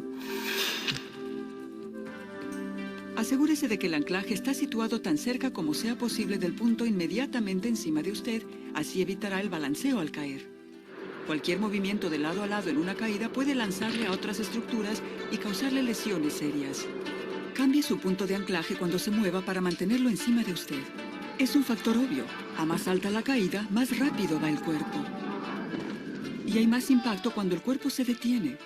[SPEAKER 5] Asegúrese de que el anclaje está situado tan cerca como sea posible del punto inmediatamente encima de usted, así evitará el balanceo al caer. Cualquier movimiento de lado a lado en una caída puede lanzarle a otras estructuras y causarle lesiones serias. Cambie su punto de anclaje cuando se mueva para mantenerlo encima de usted. Es un factor obvio. A más alta la caída, más rápido va el cuerpo. Y hay más impacto cuando el cuerpo se detiene.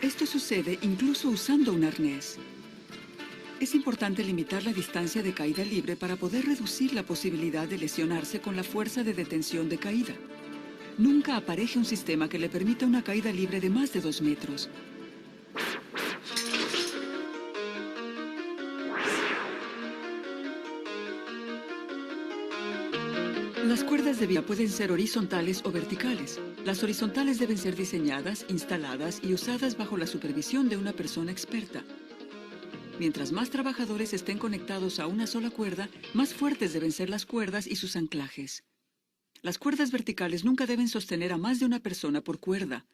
[SPEAKER 5] Esto sucede incluso usando un arnés. Es importante limitar la distancia de caída libre para poder reducir la posibilidad de lesionarse con la fuerza de detención de caída. Nunca apareje un sistema que le permita una caída libre de más de 2 metros. Las cuerdas de vía pueden ser horizontales o verticales. Las horizontales deben ser diseñadas, instaladas y usadas bajo la supervisión de una persona experta. Mientras más trabajadores estén conectados a una sola cuerda, más fuertes deben ser las cuerdas y sus anclajes. Las cuerdas verticales nunca deben sostener a más de una persona por cuerda.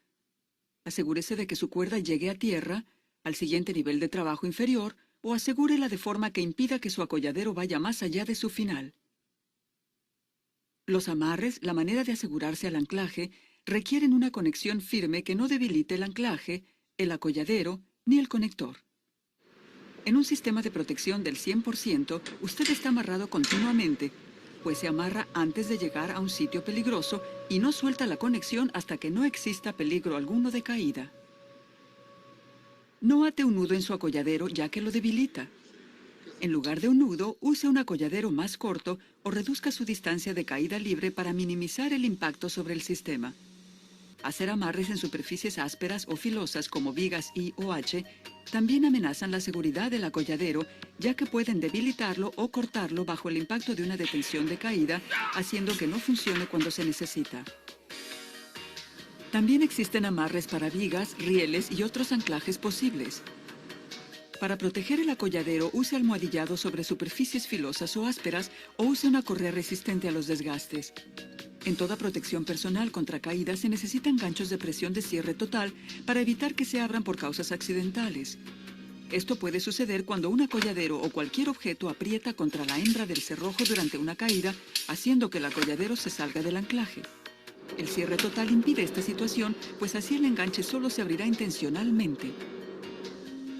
[SPEAKER 5] Asegúrese de que su cuerda llegue a tierra, al siguiente nivel de trabajo inferior, o asegúrela de forma que impida que su acolladero vaya más allá de su final. Los amarres, la manera de asegurarse al anclaje, requieren una conexión firme que no debilite el anclaje, el acolladero ni el conector. En un sistema de protección del 100%, usted está amarrado continuamente, pues se amarra antes de llegar a un sitio peligroso y no suelta la conexión hasta que no exista peligro alguno de caída. No ate un nudo en su acolladero ya que lo debilita. En lugar de un nudo, use un acolladero más corto o reduzca su distancia de caída libre para minimizar el impacto sobre el sistema. Hacer amarres en superficies ásperas o filosas como vigas I o H también amenazan la seguridad del acolladero, ya que pueden debilitarlo o cortarlo bajo el impacto de una detención de caída, haciendo que no funcione cuando se necesita. También existen amarres para vigas, rieles y otros anclajes posibles. Para proteger el acolladero, use almohadillado sobre superficies filosas o ásperas o use una correa resistente a los desgastes. En toda protección personal contra caídas se necesitan ganchos de presión de cierre total para evitar que se abran por causas accidentales. Esto puede suceder cuando un acolladero o cualquier objeto aprieta contra la hembra del cerrojo durante una caída, haciendo que el acolladero se salga del anclaje. El cierre total impide esta situación, pues así el enganche solo se abrirá intencionalmente.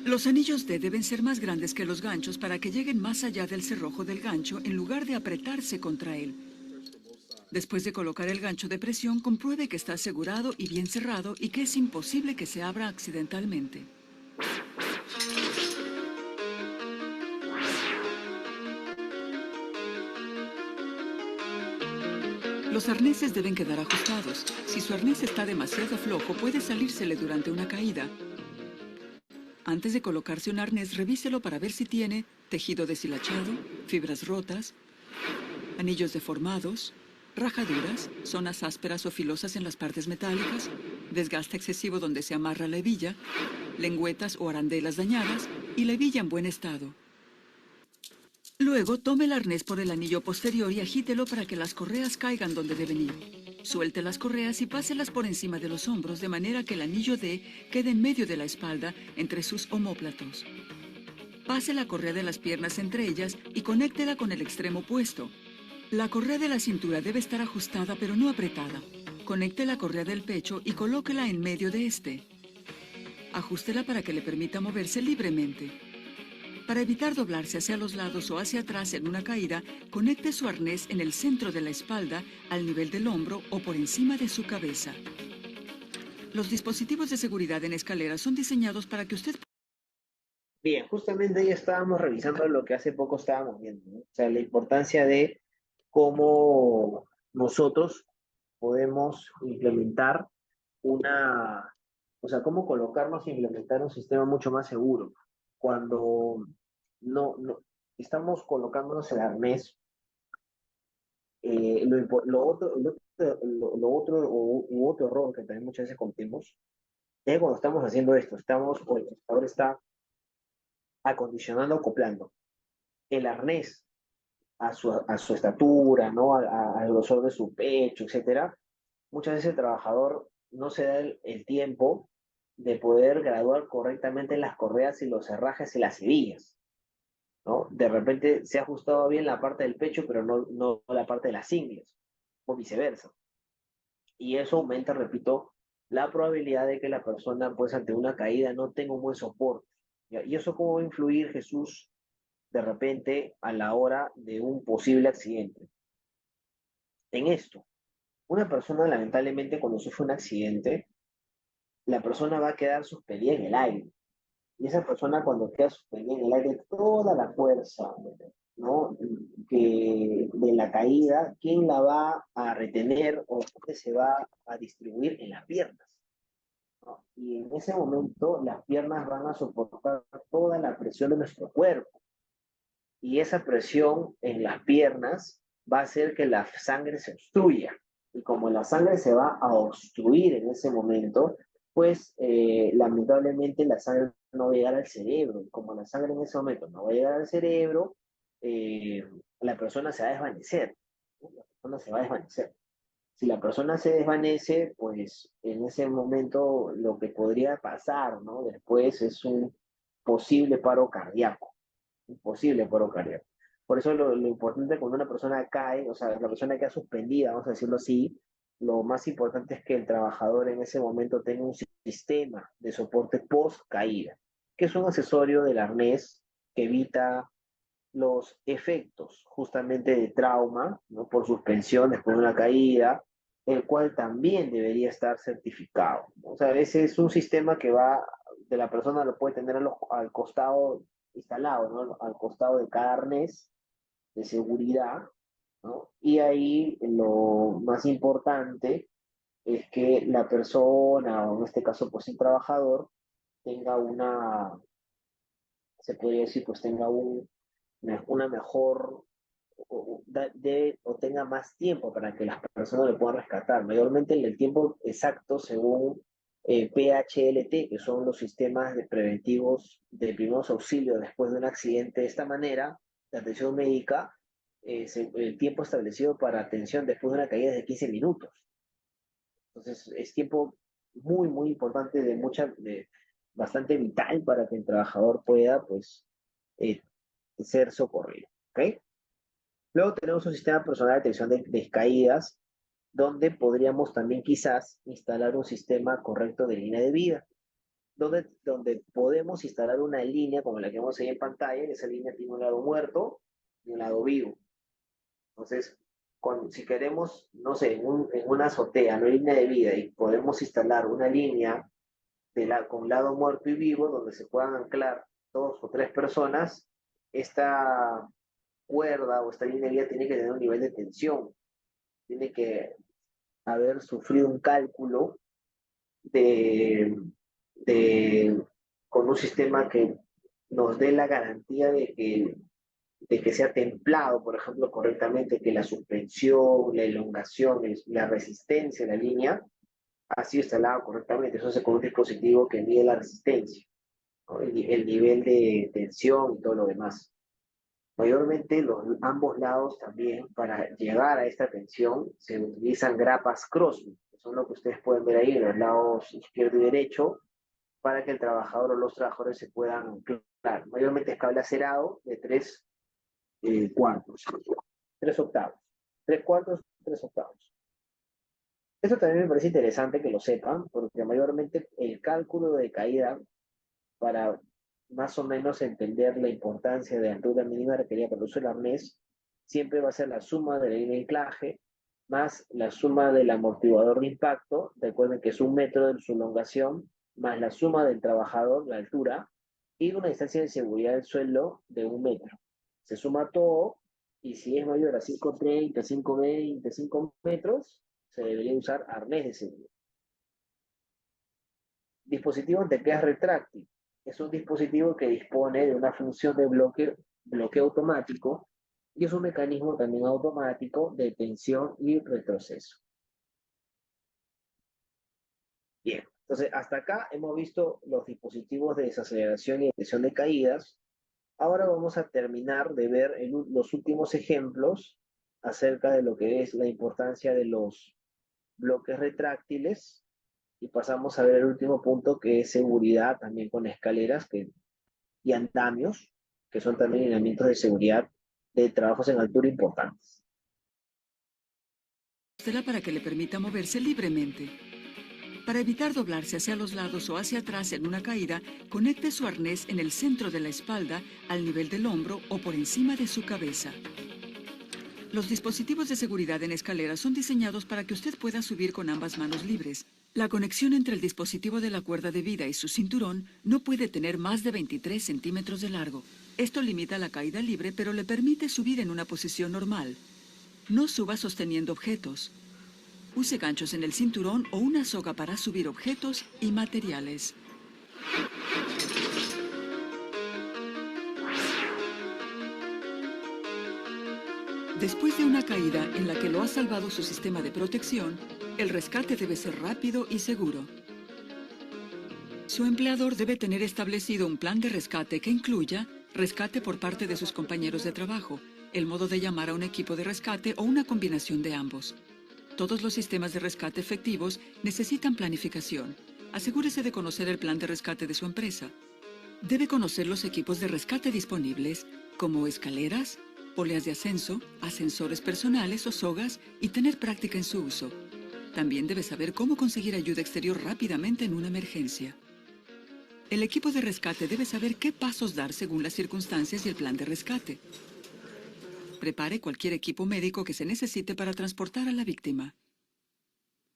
[SPEAKER 5] Los anillos D deben ser más grandes que los ganchos para que lleguen más allá del cerrojo del gancho en lugar de apretarse contra él. Después de colocar el gancho de presión, compruebe que está asegurado y bien cerrado y que es imposible que se abra accidentalmente. Los arneses deben quedar ajustados. Si su arnés está demasiado flojo, puede salírsele durante una caída. Antes de colocarse un arnés, revíselo para ver si tiene tejido deshilachado, fibras rotas, anillos deformados, rajaduras, zonas ásperas o filosas en las partes metálicas, desgaste excesivo donde se amarra la hebilla, lengüetas o arandelas dañadas y la hebilla en buen estado. Luego, tome el arnés por el anillo posterior y agítelo para que las correas caigan donde deben ir. Suelte las correas y páselas por encima de los hombros de manera que el anillo D quede en medio de la espalda entre sus omóplatos. Pase la correa de las piernas entre ellas y conéctela con el extremo opuesto. La correa de la cintura debe estar ajustada pero no apretada. Conecte la correa del pecho y colóquela en medio de este. Ajústela para que le permita moverse libremente. Para evitar doblarse hacia los lados o hacia atrás en una caída, conecte su arnés en el centro de la espalda, al nivel del hombro o por encima de su cabeza. Los dispositivos de seguridad en escaleras son diseñados para que usted...
[SPEAKER 1] Bien, justamente ahí estábamos revisando lo que hace poco estábamos viendo, ¿no? O sea, la importancia de cómo nosotros podemos implementar o sea, cómo colocarnos e implementar un sistema mucho más seguro. Cuando no estamos colocándonos el arnés, lo otro u otro error que también muchas veces cometemos es cuando estamos haciendo esto, ahora está acondicionando, acoplando el arnés a su estatura, ¿no? Al grosor de su pecho, etcétera. Muchas veces el trabajador no se da el tiempo de poder graduar correctamente las correas y los herrajes y las hebillas, ¿no? De repente se ha ajustado bien la parte del pecho, pero no la parte de las ingles, o viceversa. Y eso aumenta, repito, la probabilidad de que la persona, pues ante una caída, no tenga un buen soporte. ¿Ya? ¿Y eso cómo va a influir, Jesús, de repente a la hora de un posible accidente? En esto, una persona lamentablemente cuando sufre un accidente, la persona va a quedar suspendida en el aire. Y esa persona cuando queda suspendida en el aire, toda la fuerza, ¿no? Que de la caída, ¿quién la va a retener o dónde se va a distribuir? En las piernas, ¿no? Y en ese momento las piernas van a soportar toda la presión de nuestro cuerpo. Y esa presión en las piernas va a hacer que la sangre se obstruya. Y como la sangre se va a obstruir en ese momento, pues lamentablemente la sangre no va a llegar al cerebro. Y como la sangre en ese momento no va a llegar al cerebro, eh, la persona se va a desvanecer, ¿no? La persona se va a desvanecer. Si la persona se desvanece, pues en ese momento lo que podría pasar, ¿no? Después es un posible paro cardíaco, un posible paro cardíaco. Por eso lo importante cuando una persona cae, o sea, la persona queda suspendida, vamos a decirlo así, lo más importante es que el trabajador en ese momento tenga un sistema de soporte post caída, que es un accesorio del arnés que evita los efectos justamente de trauma, ¿no? Por suspensión después de una caída, el cual también debería estar certificado. O sea, ese es un sistema que va, de la persona lo puede tener al costado instalado, ¿no? Al costado de cada arnés de seguridad, ¿no? Y ahí lo más importante es que la persona, o en este caso pues el trabajador, tenga se podría decir, pues tenga una mejor o tenga más tiempo para que las personas lo puedan rescatar. Mayormente en el tiempo exacto según PHLT, que son los sistemas de preventivos de primeros auxilios después de un accidente de esta manera, de atención médica, el tiempo establecido para atención después de una caída es de 15 minutos. Entonces es tiempo muy, muy importante, bastante vital para que el trabajador pueda, pues, eh, ser socorrido. ¿Ok? Luego tenemos un sistema personal de detección de caídas, donde podríamos también quizás instalar un sistema correcto de línea de vida, donde podemos instalar una línea como la que vemos ahí en pantalla, esa línea tiene un lado muerto y un lado vivo. Entonces, si queremos, no sé, en una azotea, no hay línea de vida, y podemos instalar una línea con lado muerto y vivo, donde se puedan anclar 2 o 3 personas, esta cuerda o esta línea de vida tiene que tener un nivel de tensión, tiene que haber sufrido un cálculo de, de con un sistema que nos dé la garantía de que sea templado, por ejemplo, correctamente, que la suspensión, la elongación, la resistencia de la línea ha sido instalada correctamente. Eso hace con un dispositivo que mide la resistencia, ¿no? El nivel de tensión y todo lo demás. Mayormente ambos lados también, para llegar a esta tensión, se utilizan grapas Crosby, que son lo que ustedes pueden ver ahí en los lados izquierdo y derecho, para que el trabajador o los trabajadores se puedan anclar. Mayormente es cable acerado de 3 cuartos, 3 octavos. 3 cuartos, 3 octavos. Eso también me parece interesante que lo sepan, porque mayormente el cálculo de caída para más o menos entender la importancia de altura mínima requerida para el uso del arnés, siempre va a ser la suma de la línea de anclaje más la suma del amortiguador de impacto. Recuerden que es 1 metro de su elongación, más la suma del trabajador, la altura, y una distancia de seguridad del suelo de 1 metro. Se suma todo, y si es mayor a 5,30, 5,20, 5 metros, se debería usar arnés de seguridad. Dispositivo antequeas retráctil. Es un dispositivo que dispone de una función de bloqueo automático, y es un mecanismo también automático de tensión y retroceso. Bien, entonces hasta acá hemos visto los dispositivos de desaceleración y detección de caídas. Ahora vamos a terminar de ver los últimos ejemplos acerca de lo que es la importancia de los bloques retráctiles, y pasamos a ver el último punto, que es seguridad también con escaleras y andamios, que son también elementos de seguridad de trabajos en altura importantes.
[SPEAKER 5] Será para que le permita moverse libremente. Para evitar doblarse hacia los lados o hacia atrás en una caída, conecte su arnés en el centro de la espalda, al nivel del hombro o por encima de su cabeza. Los dispositivos de seguridad en escaleras son diseñados para que usted pueda subir con ambas manos libres. La conexión entre el dispositivo de la cuerda de vida y su cinturón no puede tener más de 23 centímetros de largo. Esto limita la caída libre, pero le permite subir en una posición normal. No suba sosteniendo objetos. Use ganchos en el cinturón o una soga para subir objetos y materiales. Después de una caída en la que lo ha salvado su sistema de protección, el rescate debe ser rápido y seguro. Su empleador debe tener establecido un plan de rescate que incluya rescate por parte de sus compañeros de trabajo, el modo de llamar a un equipo de rescate o una combinación de ambos. Todos los sistemas de rescate efectivos necesitan planificación. Asegúrese de conocer el plan de rescate de su empresa. Debe conocer los equipos de rescate disponibles, como escaleras, poleas de ascenso, ascensores personales o sogas, y tener práctica en su uso. También debe saber cómo conseguir ayuda exterior rápidamente en una emergencia. El equipo de rescate debe saber qué pasos dar según las circunstancias y el plan de rescate. Prepare cualquier equipo médico que se necesite para transportar a la víctima.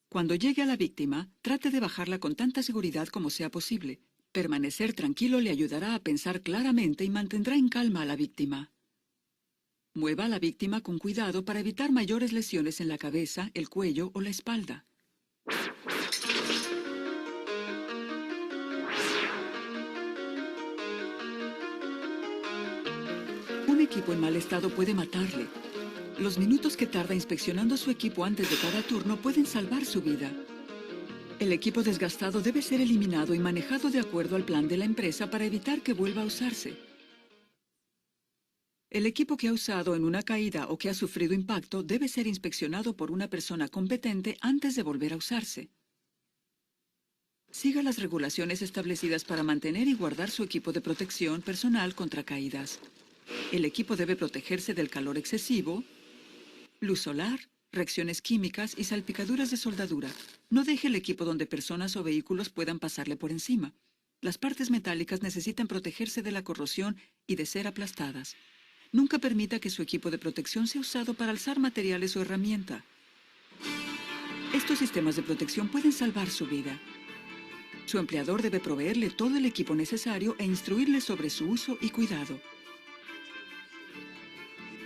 [SPEAKER 5] Cuando llegue a la víctima, trate de bajarla con tanta seguridad como sea posible. Permanecer tranquilo le ayudará a pensar claramente y mantendrá en calma a la víctima. Mueva a la víctima con cuidado para evitar mayores lesiones en la cabeza, el cuello o la espalda. Un equipo en mal estado puede matarle. Los minutos que tarda inspeccionando su equipo antes de cada turno pueden salvar su vida. El equipo desgastado debe ser eliminado y manejado de acuerdo al plan de la empresa para evitar que vuelva a usarse. El equipo que ha usado en una caída o que ha sufrido impacto debe ser inspeccionado por una persona competente antes de volver a usarse. Siga las regulaciones establecidas para mantener y guardar su equipo de protección personal contra caídas. El equipo debe protegerse del calor excesivo, luz solar, reacciones químicas y salpicaduras de soldadura. No deje el equipo donde personas o vehículos puedan pasarle por encima. Las partes metálicas necesitan protegerse de la corrosión y de ser aplastadas. Nunca permita que su equipo de protección sea usado para alzar materiales o herramienta. Estos sistemas de protección pueden salvar su vida. Su empleador debe proveerle todo el equipo necesario e instruirle sobre su uso y cuidado.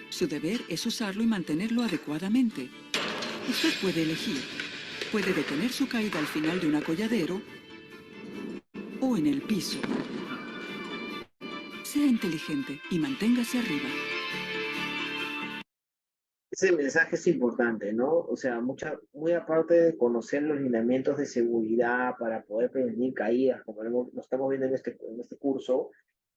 [SPEAKER 5] Su deber es usarlo y mantenerlo adecuadamente. Usted puede elegir. Puede detener su caída al final de un acolladero o en el piso. Sea inteligente y manténgase arriba.
[SPEAKER 1] Ese mensaje es importante, ¿no? O sea, muy aparte de conocer los lineamientos de seguridad para poder prevenir caídas, como lo estamos viendo en este curso,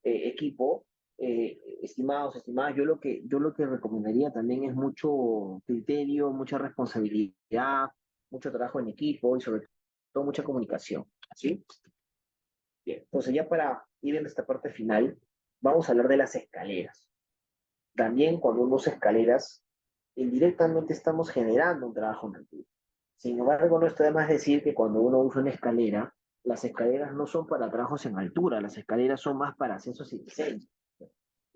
[SPEAKER 1] equipo, estimadas, yo lo que recomendaría también es mucho criterio, mucha responsabilidad, mucho trabajo en equipo y sobre todo mucha comunicación, ¿sí? Bien, entonces ya para ir en esta parte final, vamos a hablar de las escaleras. También cuando uno usa escaleras, indirectamente estamos generando un trabajo en altura. Sin embargo, no está de más decir que cuando uno usa una escalera, las escaleras no son para trabajos en altura, las escaleras son más para ascensos y descensos.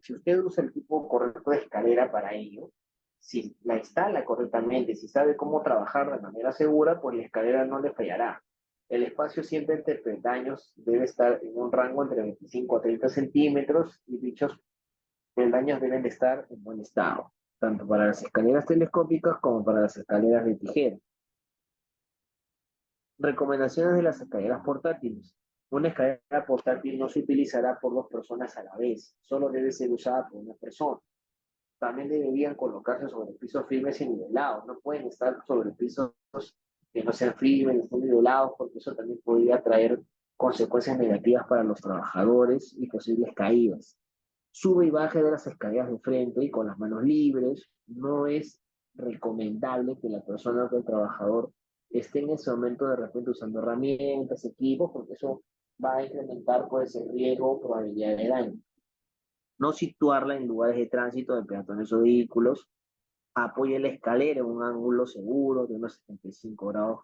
[SPEAKER 1] Si usted usa el tipo correcto de escalera para ello, si la instala correctamente, si sabe cómo trabajar de manera segura, pues la escalera no le fallará. El espacio siempre entre peldaños debe estar en un rango entre 25 a 30 centímetros y dichos peldaños deben de estar en buen estado, tanto para las escaleras telescópicas como para las escaleras de tijera. Recomendaciones de las escaleras portátiles. Una escalera portátil no se utilizará por dos personas a la vez, solo debe ser usada por una persona. También deberían colocarse sobre pisos firmes y nivelados, no pueden estar sobre pisos que no sean firmes, estén nivelados, porque eso también podría traer consecuencias negativas para los trabajadores y posibles caídas. Sube y baje de las escaleras de frente y con las manos libres. No es recomendable que la persona o que el trabajador esté en ese momento de repente usando herramientas, equipos, porque eso va a incrementar pues, el riesgo o probabilidad de daño. No situarla en lugares de tránsito de peatones o vehículos. Apoye la escalera en un ángulo seguro de unos 75 grados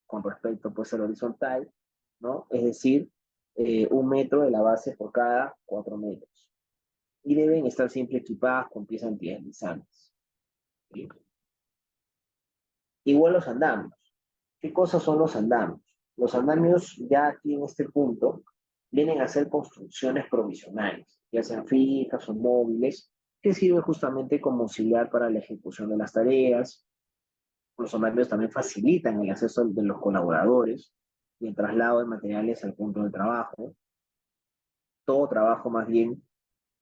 [SPEAKER 1] con respecto pues, al horizontal, ¿no? Es decir, 1 metro de la base por cada 4 metros. Y deben estar siempre equipadas con pies antideslizantes. Igual los andamios. ¿Qué cosas son los andamios? Los andamios ya aquí en este punto vienen a ser construcciones provisionales, ya sean fijas o móviles, que sirven justamente como auxiliar para la ejecución de las tareas. Los andamios también facilitan el acceso de los colaboradores y el traslado de materiales al punto de trabajo. Todo trabajo más bien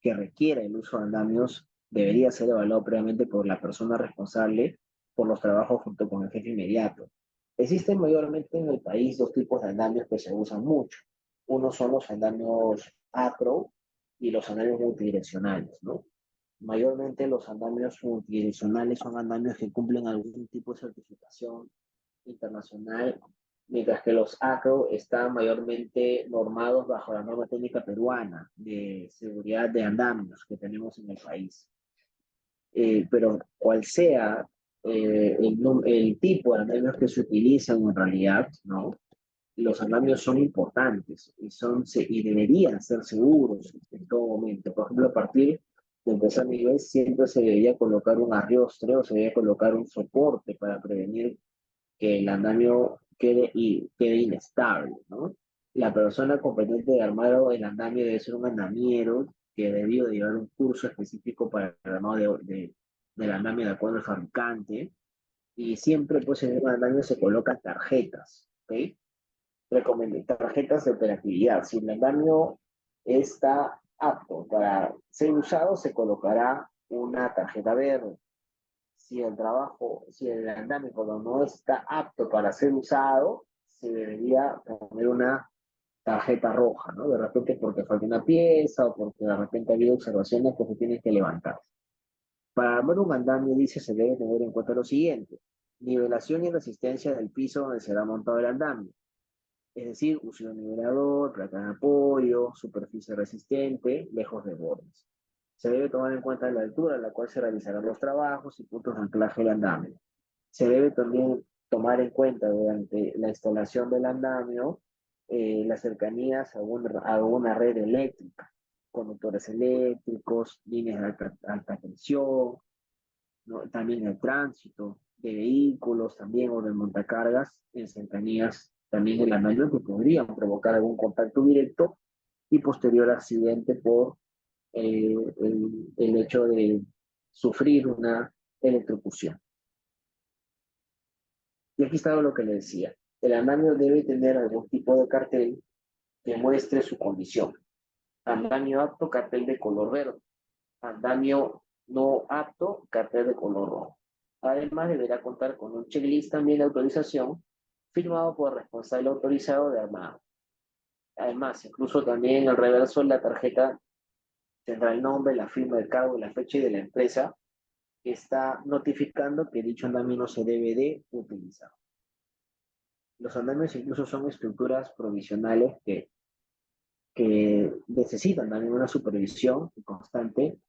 [SPEAKER 1] que requiera el uso de andamios debería ser evaluado previamente por la persona responsable por los trabajos junto con el jefe inmediato. Existen mayormente en el país dos tipos de andamios que se usan mucho. Uno son los andamios acro y los andamios multidireccionales, ¿no? Mayormente los andamios multidireccionales son andamios que cumplen algún tipo de certificación internacional, mientras que los ACRO están mayormente normados bajo la norma técnica peruana de seguridad de andamios que tenemos en el país. Pero cual sea el tipo de andamios que se utilizan en realidad, ¿no? Los andamios son importantes y deberían ser seguros en todo momento. Por ejemplo, a partir de empezar nivel siempre se debería colocar un arrostre o se debería colocar un soporte para prevenir que el andamio quede inestable, ¿no? La persona competente de armar el andamio debe ser un andamiero que debió de llevar un curso específico para el armado del andamio de acuerdo al fabricante. Y siempre, pues, en el andamio se colocan tarjetas, ¿ok? Recomiendo tarjetas de operatividad. Si el andamio está apto para ser usado, se colocará una tarjeta verde. Si el andamio no está apto para ser usado, se debería poner una tarjeta roja, ¿no? De repente porque falta una pieza o porque de repente ha habido observaciones que se tienen que levantar. Para armar un andamio, dice, se debe tener en cuenta lo siguiente: nivelación y resistencia del piso donde será montado el andamio. Es decir, uso de nivelador, placa de apoyo, superficie resistente, lejos de bordes. Se debe tomar en cuenta la altura a la cual se realizarán los trabajos y puntos de anclaje del andamio. Se debe también tomar en cuenta durante la instalación del andamio las cercanías a una red eléctrica, conductores eléctricos, líneas de alta tensión, ¿no? También el tránsito de vehículos también o de montacargas en cercanías también del andamio que podrían provocar algún contacto directo y posterior accidente por el hecho de sufrir una electrocución. Y aquí está lo que le decía. El andamio debe tener algún tipo de cartel que muestre su condición. Andamio apto, cartel de color verde. Andamio no apto, cartel de color rojo. Además, deberá contar con un checklist también de autorización firmado por el responsable autorizado de armado. Además, incluso también en el reverso de la tarjeta tendrá el nombre, la firma del cargo y la fecha de la empresa que está notificando que dicho andamio no se debe de utilizar. Los andamios incluso son estructuras provisionales que necesitan también una supervisión constante,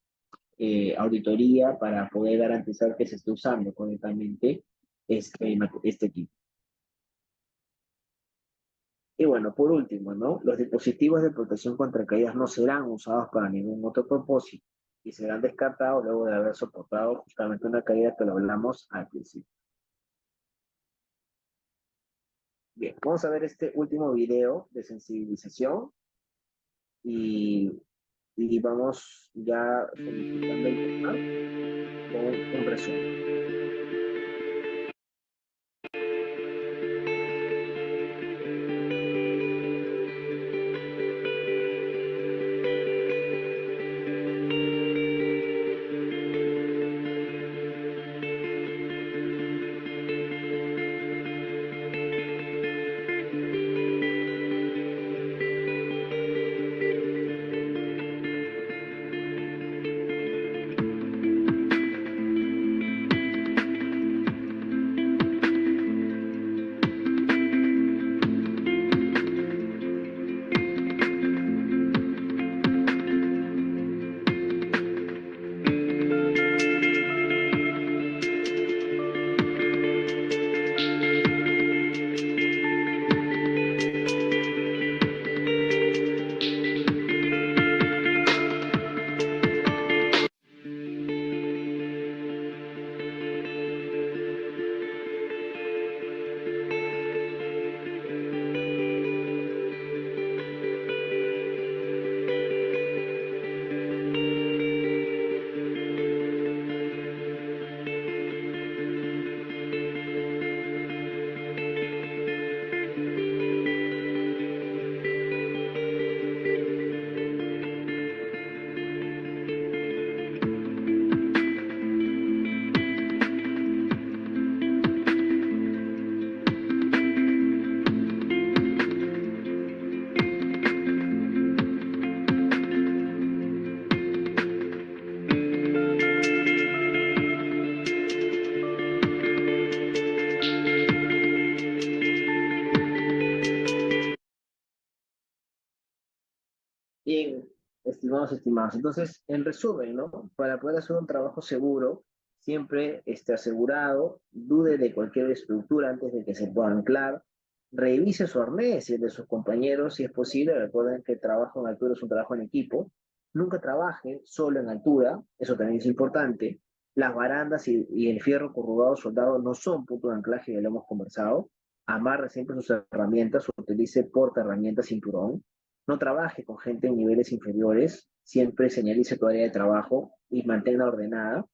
[SPEAKER 1] auditoría, para poder garantizar que se esté usando correctamente este equipo. Y bueno, por último, ¿no? Los dispositivos de protección contra caídas no serán usados para ningún otro propósito y serán descartados luego de haber soportado justamente una caída que lo hablamos al principio. Bien, vamos a ver este último video de sensibilización y vamos ya finiquitando el tema con un resumen. estimados. Entonces, en resumen, ¿no? Para poder hacer un trabajo seguro, siempre esté asegurado, dude de cualquier estructura antes de que se pueda anclar, revise su arnés y el de sus compañeros si es posible. Recuerden que el trabajo en altura es un trabajo en equipo. Nunca trabaje solo en altura, eso también es importante. Las barandas y el fierro corrugado soldado no son puntos de anclaje, ya lo hemos conversado. Amarre siempre sus herramientas, utilice porta herramientas cinturón. No trabaje con gente en niveles inferiores, siempre señalice tu área de trabajo y manténla ordenada.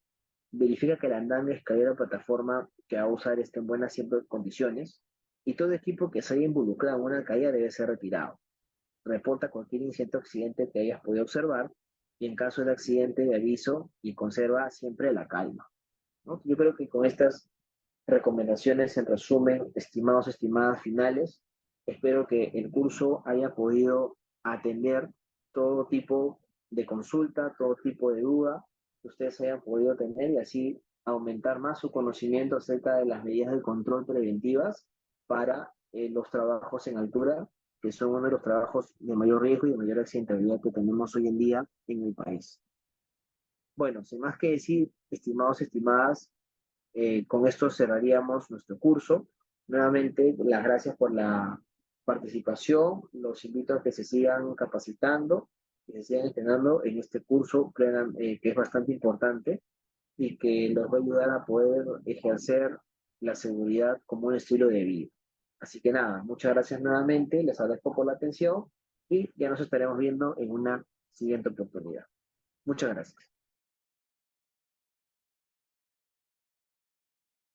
[SPEAKER 1] Verifica que el andamio, escalera o plataforma que va a usar esté en buenas siempre condiciones. Y todo equipo que se haya involucrado en una caída debe ser retirado. Reporta cualquier incidente o accidente que hayas podido observar y en caso de accidente de aviso y conserva siempre la calma, ¿no? Yo creo que con estas recomendaciones, en resumen, estimados, estimadas finales, espero que el curso haya podido atender todo tipo de consulta, todo tipo de duda que ustedes hayan podido tener y así aumentar más su conocimiento acerca de las medidas de control preventivas para los trabajos en altura, que son uno de los trabajos de mayor riesgo y de mayor accidentabilidad que tenemos hoy en día en el país. Bueno, sin más que decir, estimados, estimadas, con esto cerraríamos nuestro curso. Nuevamente, las gracias por la participación. Los invito a que se sigan capacitando, que se sigan entrenando en este curso que es bastante importante y que los va a ayudar a poder ejercer la seguridad como un estilo de vida. Así que nada, muchas gracias nuevamente, les agradezco por la atención y ya nos estaremos viendo en una siguiente oportunidad. Muchas gracias.